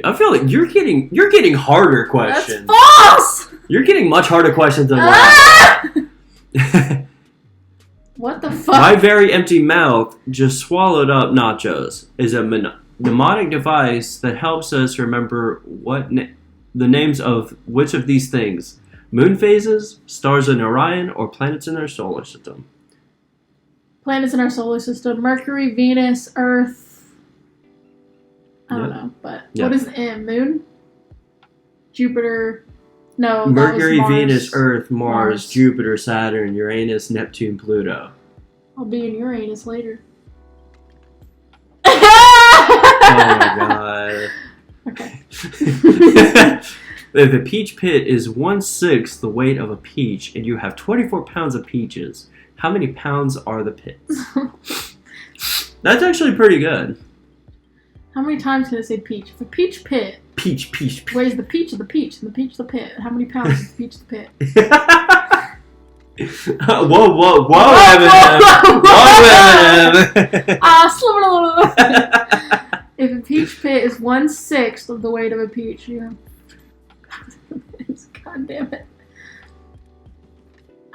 I feel like you're getting harder questions. That's false! You're getting much harder questions than Ah! last. What the fuck? My very empty mouth just swallowed up nachos is a mnemonic device that helps us remember the names of which of these things: moon phases, stars in Orion, or planets in our solar system. Planets in our solar system: Mercury, Venus, Earth. I don't know, but what is M? Moon? Jupiter? No, Mercury, that was Mars. Venus, Earth, Mars, Jupiter, Saturn, Uranus, Neptune, Pluto. I'll be in Uranus later. Oh my god. Okay. If a peach pit is 1/6 the weight of a peach and you have 24 pounds of peaches, how many pounds are the pits? That's actually pretty good. How many times can I say peach? If a peach pit Peach. weighs the peach of the peach and the peach of the pit, how many pounds is the peach of the pit? Whoa, Eminem. If a peach pit is 1/6 of the weight of a peach, you have... God damn it.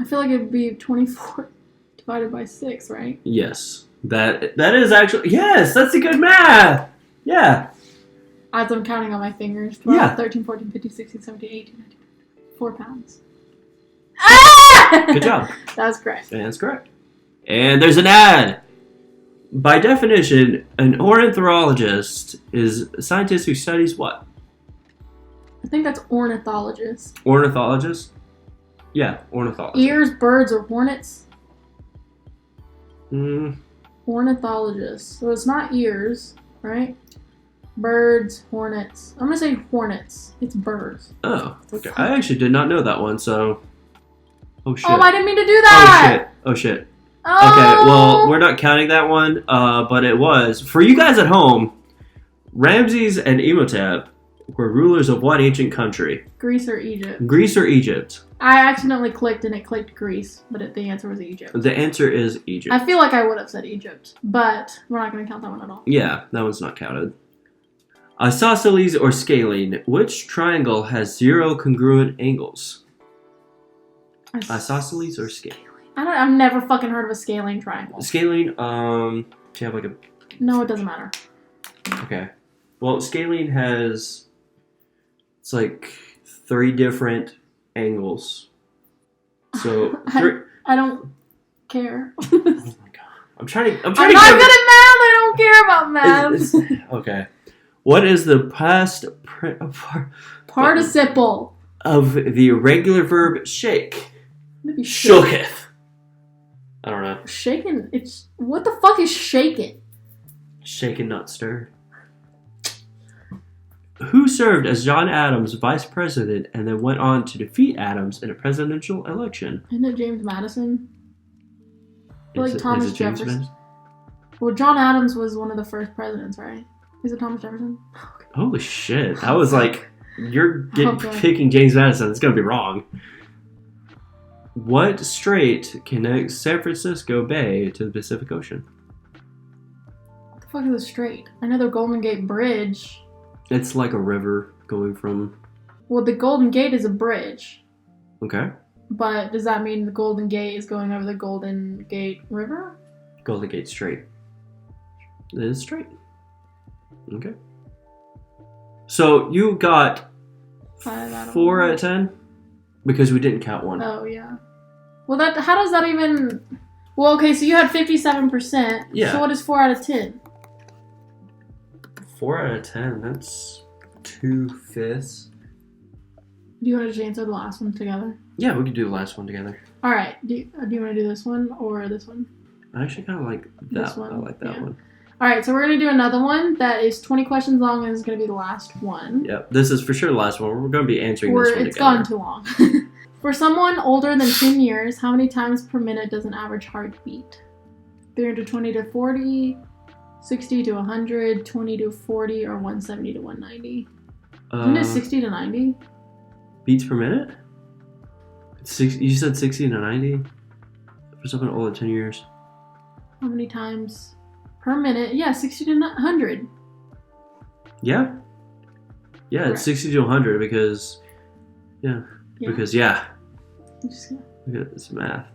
I feel like it'd be 24 divided by 6, right? Yes. That is actually... Yes, that's a good math. Yeah. As I'm counting on my fingers. 12, Yeah. 13, 14, 15, 16, 17, 18, 19, 4 pounds. Ah! Good job. That was correct. That's correct. And there's an ad. By definition, an ornithologist is a scientist who studies what? I think that's ornithologist. Ornithologist? Yeah, ornithologist. Ears, birds, or hornets? Mm, Ornithologist. So it's not ears, right? Birds, hornets. I'm gonna say hornets. It's birds. oh, okay. I actually did not know that one, so... Oh, shit. Oh, I didn't mean to do that! Oh, shit. Oh. Okay, well, we're not counting that one, but it was. For you guys at home, Ramses and Imhotep were rulers of what ancient country? Greece or Egypt? Greece or Egypt? I accidentally clicked and it clicked Greece, but the answer was Egypt. The answer is Egypt. I feel like I would have said Egypt, but we're not going to count that one at all. Yeah, that one's not counted. Isosceles or scalene, which triangle has 0 congruent angles? Isosceles or scalene? I've never fucking heard of a scalene triangle. Scalene, do you have like a... No, it doesn't matter. Okay. Well, scalene has... It's like 3 different angles. So, I don't care. Oh my god. I'm trying to I'm not good at math. I don't care about math. Okay. What is the past Participle of the irregular verb shake? Maybe Shooketh. I don't know. Shaken. It's what the fuck is shaken? Shaken, not stirred. Who served as John Adams' vice president and then went on to defeat Adams in a presidential election? Isn't it James Madison? I feel like Is Thomas it James Jefferson. Madison? Well, John Adams was one of the first presidents, right? Is it Thomas Jefferson? Holy shit. I was like, you're picking James Madison. It's going to be wrong. What strait connects San Francisco Bay to the Pacific Ocean? What the fuck is a strait? I know the Golden Gate Bridge. It's like a river going from... Well, the Golden Gate is a bridge. Okay. But does that mean the Golden Gate is going over the Golden Gate River? Golden Gate Strait. It is straight. Okay. So you got 4 out of 10? Because we didn't count one. Oh, yeah. Well, how does that even... Well, okay, so you had 57%. Yeah. So what is 4 out of 10? 4 out of 10, that's 2/5. Do you want to just answer the last one together? Yeah, we could do the last one together. All right. Do you want to do this one or this one? I actually kind of like that This one? I like that Yeah. one. All right, so we're going to do another one that is 20 questions long and is going to be the last one. Yep, this is for sure the last one. We're going to be answering this one It's together. gone too long. For someone older than 10 years, how many times per minute does an average heart beat? 320 to 40, 60 to 100, 20 to 40, or 170 to 190? Isn't it 60 to 90? Beats per minute? You said 60 to 90? For someone older than 10 years. How many times per minute? Yeah, 60 to 100. Yeah? Yeah, Correct. it's 60 to 100 because... Yeah. Because, yeah. It's math.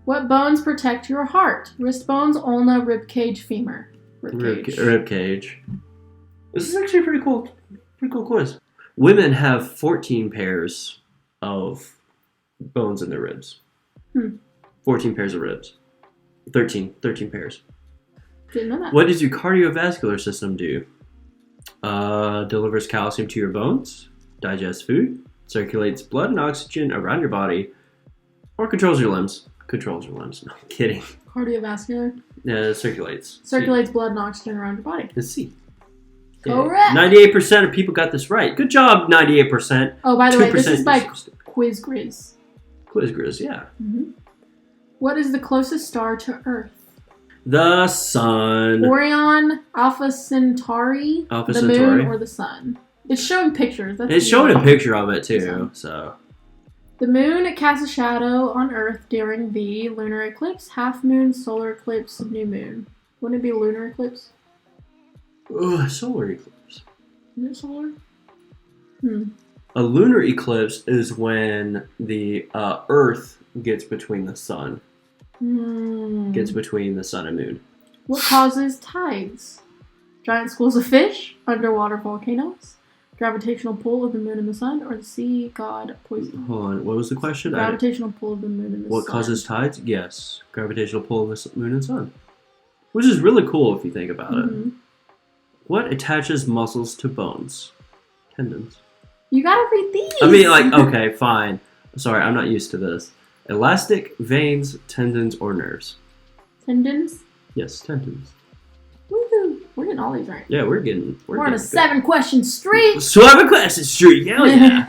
What bones protect your heart? Wrist bones, ulna, rib cage, femur. Rib cage. This is actually a pretty cool quiz. Women have 14 pairs of bones in their ribs. 14 pairs of ribs. 13 pairs. Didn't know that. What does your cardiovascular system do? Delivers calcium to your bones, digests food, circulates blood and oxygen around your body, or controls your limbs. Controls your limbs. No, I'm kidding. Cardiovascular. Circulates. Circulates blood and oxygen around your body. It's C. Correct. 98% of people got this right. Good job, 98%. Oh, by the way, this 2% is by Quiz Grizz. Quiz Grizz, yeah. Mm-hmm. What is the closest star to Earth? The Sun. Orion, Alpha Centauri, Alpha the Centauri. Moon, or the Sun? It's showing pictures. It's showing a picture of it too. So. The Moon casts a shadow on Earth during the lunar eclipse, half moon, solar eclipse, new moon. Wouldn't it be a lunar eclipse? Solar eclipse. Is it solar? A lunar eclipse is when the Earth gets between the sun. Gets between the sun and moon. What causes tides? Giant schools of fish, underwater volcanoes, gravitational pull of the moon and the sun, or the sea god poison? Hold on, what was the question? Gravitational pull of the moon and the sun. What causes tides? Yes, gravitational pull of the moon and sun. Which is really cool if you think about it. What attaches muscles to bones? Tendons. You gotta read these! I mean, like, okay, fine. Sorry, I'm not used to this. Elastic, veins, tendons, or nerves? Tendons? Yes, tendons. Woohoo! We're getting all these right. Yeah, we're on a 7-question streak! 7-question streak, hell yeah!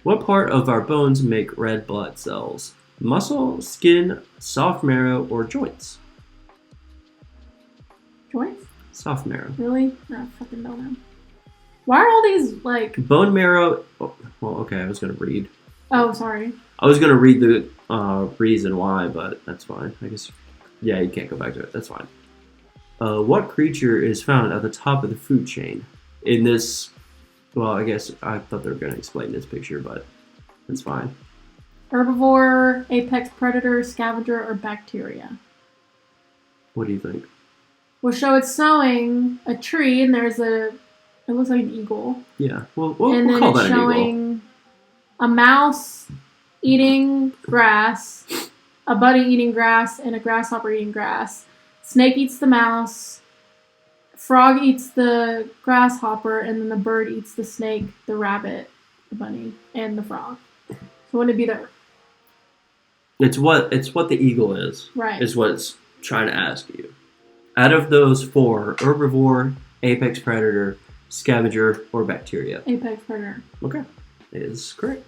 What part of our bones make red blood cells? Muscle, skin, soft marrow, or joints? Joints? Soft marrow. Really? No, fucking don't know. Why are all these, like... Bone marrow... Oh, well, okay, I was going to read. Oh, sorry. I was going to read the reason why, but that's fine. I guess... Yeah, you can't go back to it. That's fine. What creature is found at the top of the food chain? In this... Well, I guess I thought they were going to explain this picture, but that's fine. Herbivore, apex predator, scavenger, or bacteria? What do you think? Well, so it's showing a tree, and there's a... It looks like an eagle. Yeah, we'll and call then that an eagle. it's showing a mouse eating grass, a bunny eating grass, and a grasshopper eating grass. Snake eats the mouse, frog eats the grasshopper, and then the bird eats the snake, the rabbit, the bunny, and the frog. So wouldn't it be the... It's what the eagle is. Right. Is what it's trying to ask you. Out of those 4, herbivore, apex predator, scavenger, or bacteria? Apex predator. Okay. It is correct.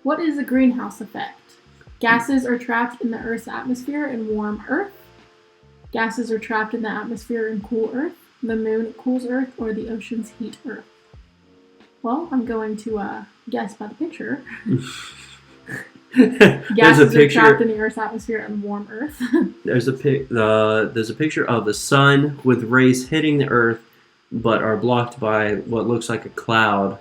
What is the greenhouse effect? Gases are trapped in the Earth's atmosphere and warm Earth. Gases are trapped in the atmosphere and cool Earth. The moon cools Earth, or the oceans heat Earth. Well, I'm going to guess by the picture. Gases are trapped in the Earth's atmosphere and warm Earth. There's a picture of the sun with rays hitting the Earth, but are blocked by what looks like a cloud,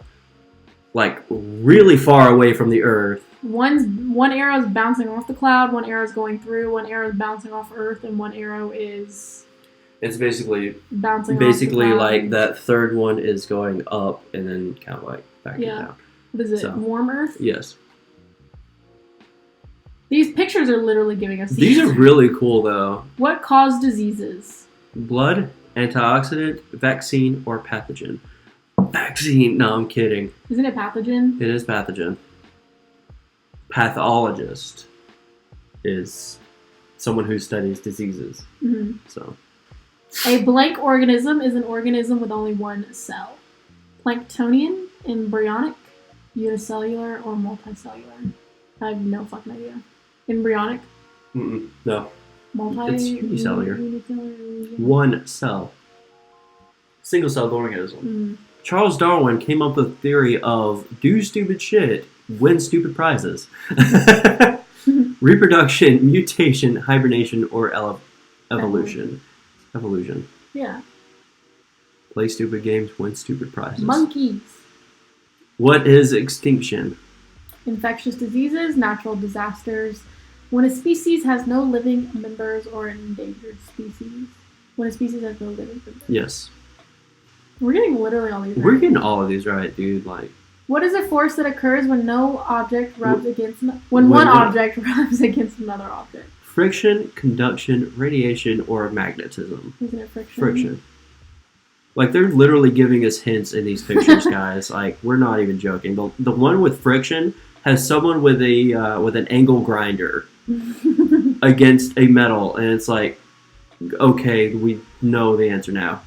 like really far away from the Earth. One arrow is bouncing off the cloud, one arrow is going through, one arrow is bouncing off Earth, and one arrow is... It's basically bouncing off the cloud. like that third one is going up and then kind of like backing down. What is it? Warm Earth? Yes. These pictures are literally giving us... These are really cool, though. What cause diseases? Blood, antioxidant, vaccine, or pathogen? Vaccine. No, I'm kidding. Isn't it pathogen? It is pathogen. Pathologist is someone who studies diseases. Mm-hmm. So, a blank organism is an organism with only one cell. Planktonian, embryonic, unicellular, or multicellular? I have no fucking idea. Embryonic? No. It's unicellular. Unicellular. One cell. Single-celled organism. Charles Darwin came up with a theory of do stupid shit, win stupid prizes. Reproduction, mutation, hibernation, or evolution. Evolution. Yeah. Play stupid games, win stupid prizes. Monkeys. What is extinction? Infectious diseases, natural disasters. When a species has no living members or an endangered species. When a species has no living members. Yes. We're getting literally all these right. We're getting all of these right, dude. Like. What is a force that occurs when no object rubs against... When one object rubs against another object? Friction, conduction, radiation, or magnetism. Isn't it friction? Friction. Like, they're literally giving us hints in these pictures, guys. Like, we're not even joking. The one with friction has someone with an angle grinder against a metal, and it's like, okay, we know the answer now.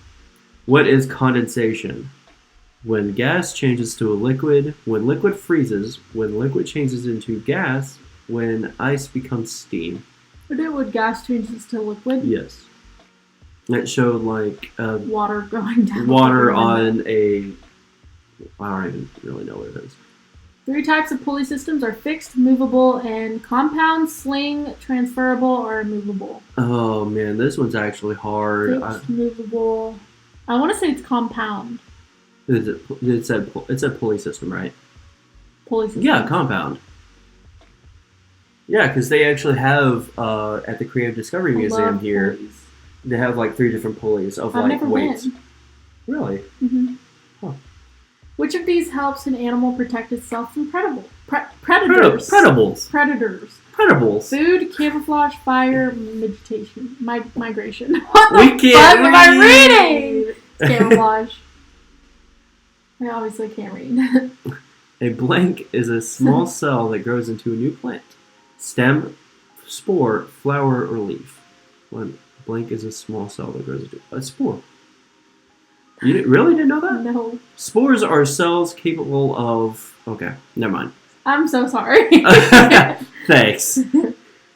What is condensation? When gas changes to a liquid, when liquid freezes, when liquid changes into gas, when ice becomes steam. But it would gas changes to liquid? Yes. It showed like water going down. Water on a... I don't even really know what it is. 3 types of pulley systems are fixed, movable, and compound, sling, transferable, or immovable. Oh man, this one's actually hard. Fixed, movable. I want to say it's compound. It said pulley system, right? Pulley system. Yeah, compound. Yeah, because they actually have at the Creative Discovery Museum here. Pulleys. They have like 3 different pulleys of I've like never weights. been. Really? Mm-hmm. Huh. Which of these helps an animal protect itself from predators? Predables. Predators. Food, camouflage, fire, migration. We What the fuck can't am I reading? It's camouflage. I obviously can't read. A blank is a small cell that grows into a new plant. Stem, spore, flower, or leaf. One blank is a small cell that grows into a spore. You really didn't know that? No. Spores are cells capable of... Okay, never mind. I'm so sorry. Thanks.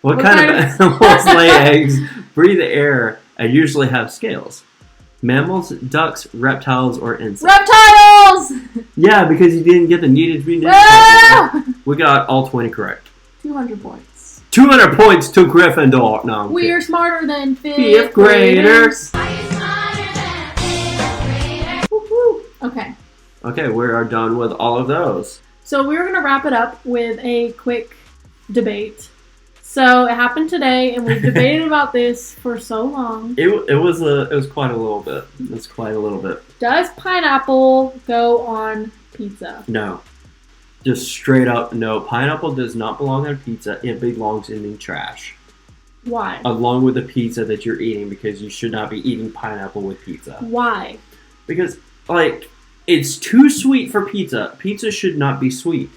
What kind of animals lay eggs, breathe air, and usually have scales? Mammals, ducks, reptiles, or insects? Reptiles! Yeah, because you didn't get the needed Ah! We got all 20 correct. 200 points. 200 points to Gryffindor. No, I'm We're kidding. smarter than 5th Fifth graders. Woo-hoo. Okay. Okay, we are done with all of those. So we were going to wrap it up with a quick debate. So it happened today, and we've debated about this for so long. It was quite a little bit. It's quite a little bit. Does pineapple go on pizza? No. Just straight up no. Pineapple does not belong on pizza. It belongs in the trash. Why? Along with the pizza that you're eating, because you should not be eating pineapple with pizza. Why? Because, like, it's too sweet for pizza. Pizza should not be sweet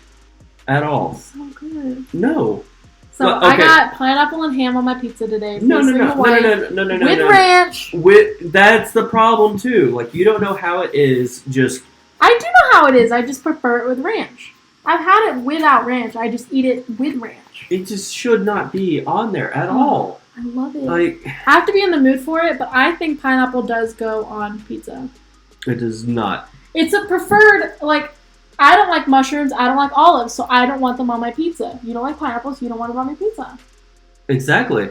at all. So good. No. So Well, okay. I got pineapple and ham on my pizza today. No. With ranch. That's the problem too. Like, you don't know how it is. Just I do know how it is. I just prefer it with ranch. I've had it without ranch. I just eat it with ranch. it just should not be on there at all. I love it. Like, I have to be in the mood for it, but I think pineapple does go on pizza. it does not. It's a preferred, like, I don't like mushrooms, I don't like olives, so I don't want them on my pizza. You don't like pineapples, you don't want them on my pizza. Exactly.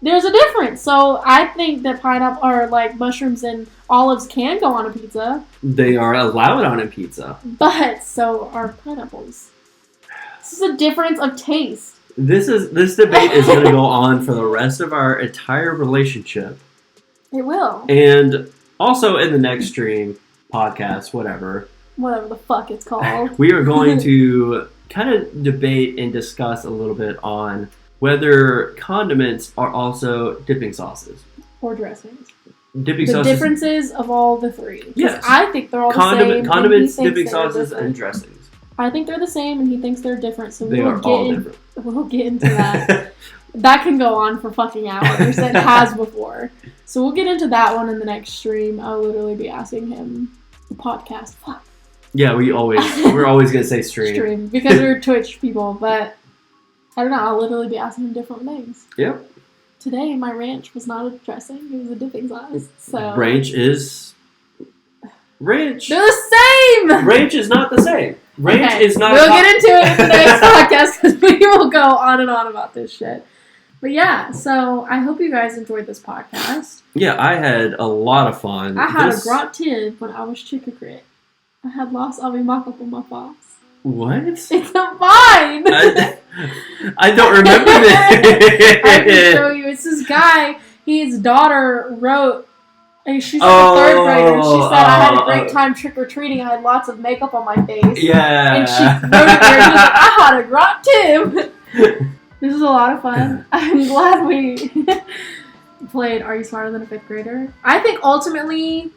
There's a difference. So I think that pineapple, or like mushrooms and olives can go on a pizza. They are allowed on a pizza. But so are pineapples. This is a difference of taste. This debate is going to go on for the rest of our entire relationship. It will. And also in the next stream, podcast, whatever the fuck it's called. we are going to kind of debate and discuss a little bit on whether condiments are also dipping sauces. Or dressings. Dipping the sauces. differences of all the three. Yes. I think they're all the same. Condiments, dipping sauces, and dressings. I think they're the same, and he thinks they're different. So They are all different. We'll get into that. That can go on for fucking hours. It has before. So we'll get into that one in the next stream. I'll literally be asking him the podcast. Fuck. Yeah, we're always gonna say stream because we're Twitch people, but I don't know. I'll literally be asking him different things. Yep. Today, my ranch was not a dressing; it was a dipping sauce. So ranch. They're the same. Ranch is not the same. Ranch is not. We'll get into it in the next podcast because we will go on and on about this shit. But yeah, so I hope you guys enjoyed this podcast. Yeah, I had a lot of fun. I had a grot tid when I was chickagrit. I had lost all my makeup on my face. What? It's a vine! I don't remember this. I can show you. It's this guy. His daughter wrote, and she's like a third grader. She said, I had a great time trick-or-treating. I had lots of makeup on my face. Yeah. And she wrote it there. She was like, I had a grot too. This is a lot of fun. I'm glad we played Are You Smarter Than a Fifth Grader? I think ultimately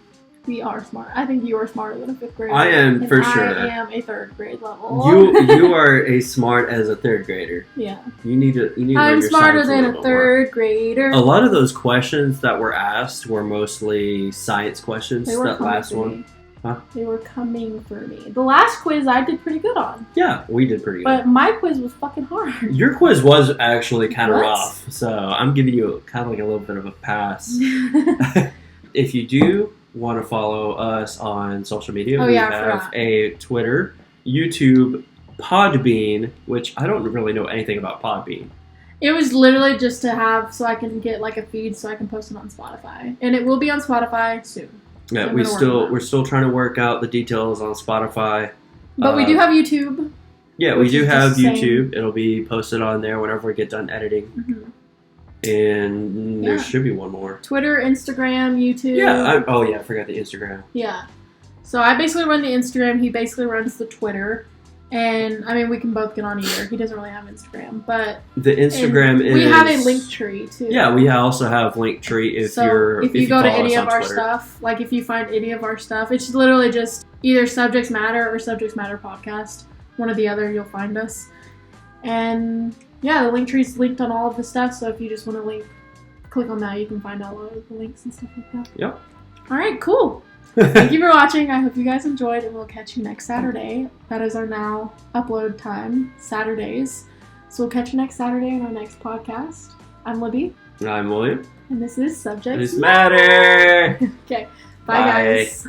We are smart. I think you are smarter than a 5th grader. I am, and for sure. I am a 3rd grade level. You are as smart as a 3rd grader. Yeah. You need to learn I'm your smarter science than a a little bit more. 3rd grader. A lot of those questions that were asked were mostly science questions. They were That coming last for one. me. Huh? They were coming for me. The last quiz I did pretty good on. Yeah, we did pretty good. But my quiz was fucking hard. Your quiz was actually kind of What? rough, so I'm giving you kind of like a little bit of a pass. If you do want to follow us on social media, we I have forgot. a Twitter, YouTube, Podbean, which I don't really know anything about Podbean. It was literally just to have so I can get like a feed so I can post it on Spotify. And it will be on Spotify soon. Yeah, I'm gonna work on that. we're still trying to work out the details on Spotify. But we do have YouTube. Yeah, we which do is have just the same. YouTube. It'll be posted on there whenever we get done editing. Mm-hmm. And there Yeah. should be one more. Twitter, Instagram, YouTube. Yeah. I forgot the Instagram. Yeah. So I basically run the Instagram. He basically runs the Twitter. And, I mean, we can both get on either. He doesn't really have Instagram. But The Instagram is... we have a link tree, too. Yeah, we also have Linktree if So you're... if you go to follow any us of on our Twitter. stuff, like if you find any of our stuff, it's literally just either Subjects Matter or Subjects Matter Podcast. One or the other, you'll find us. And yeah, the link tree's linked on all of the stuff, so if you just want to click on that, you can find all of the links and stuff like that. Yep. Alright, cool. Thank you for watching. I hope you guys enjoyed, and we'll catch you next Saturday. That is our now upload time, Saturdays. So we'll catch you next Saturday in our next podcast. I'm Libby, I'm William. and this is Subjects Matter. Okay, bye. Guys.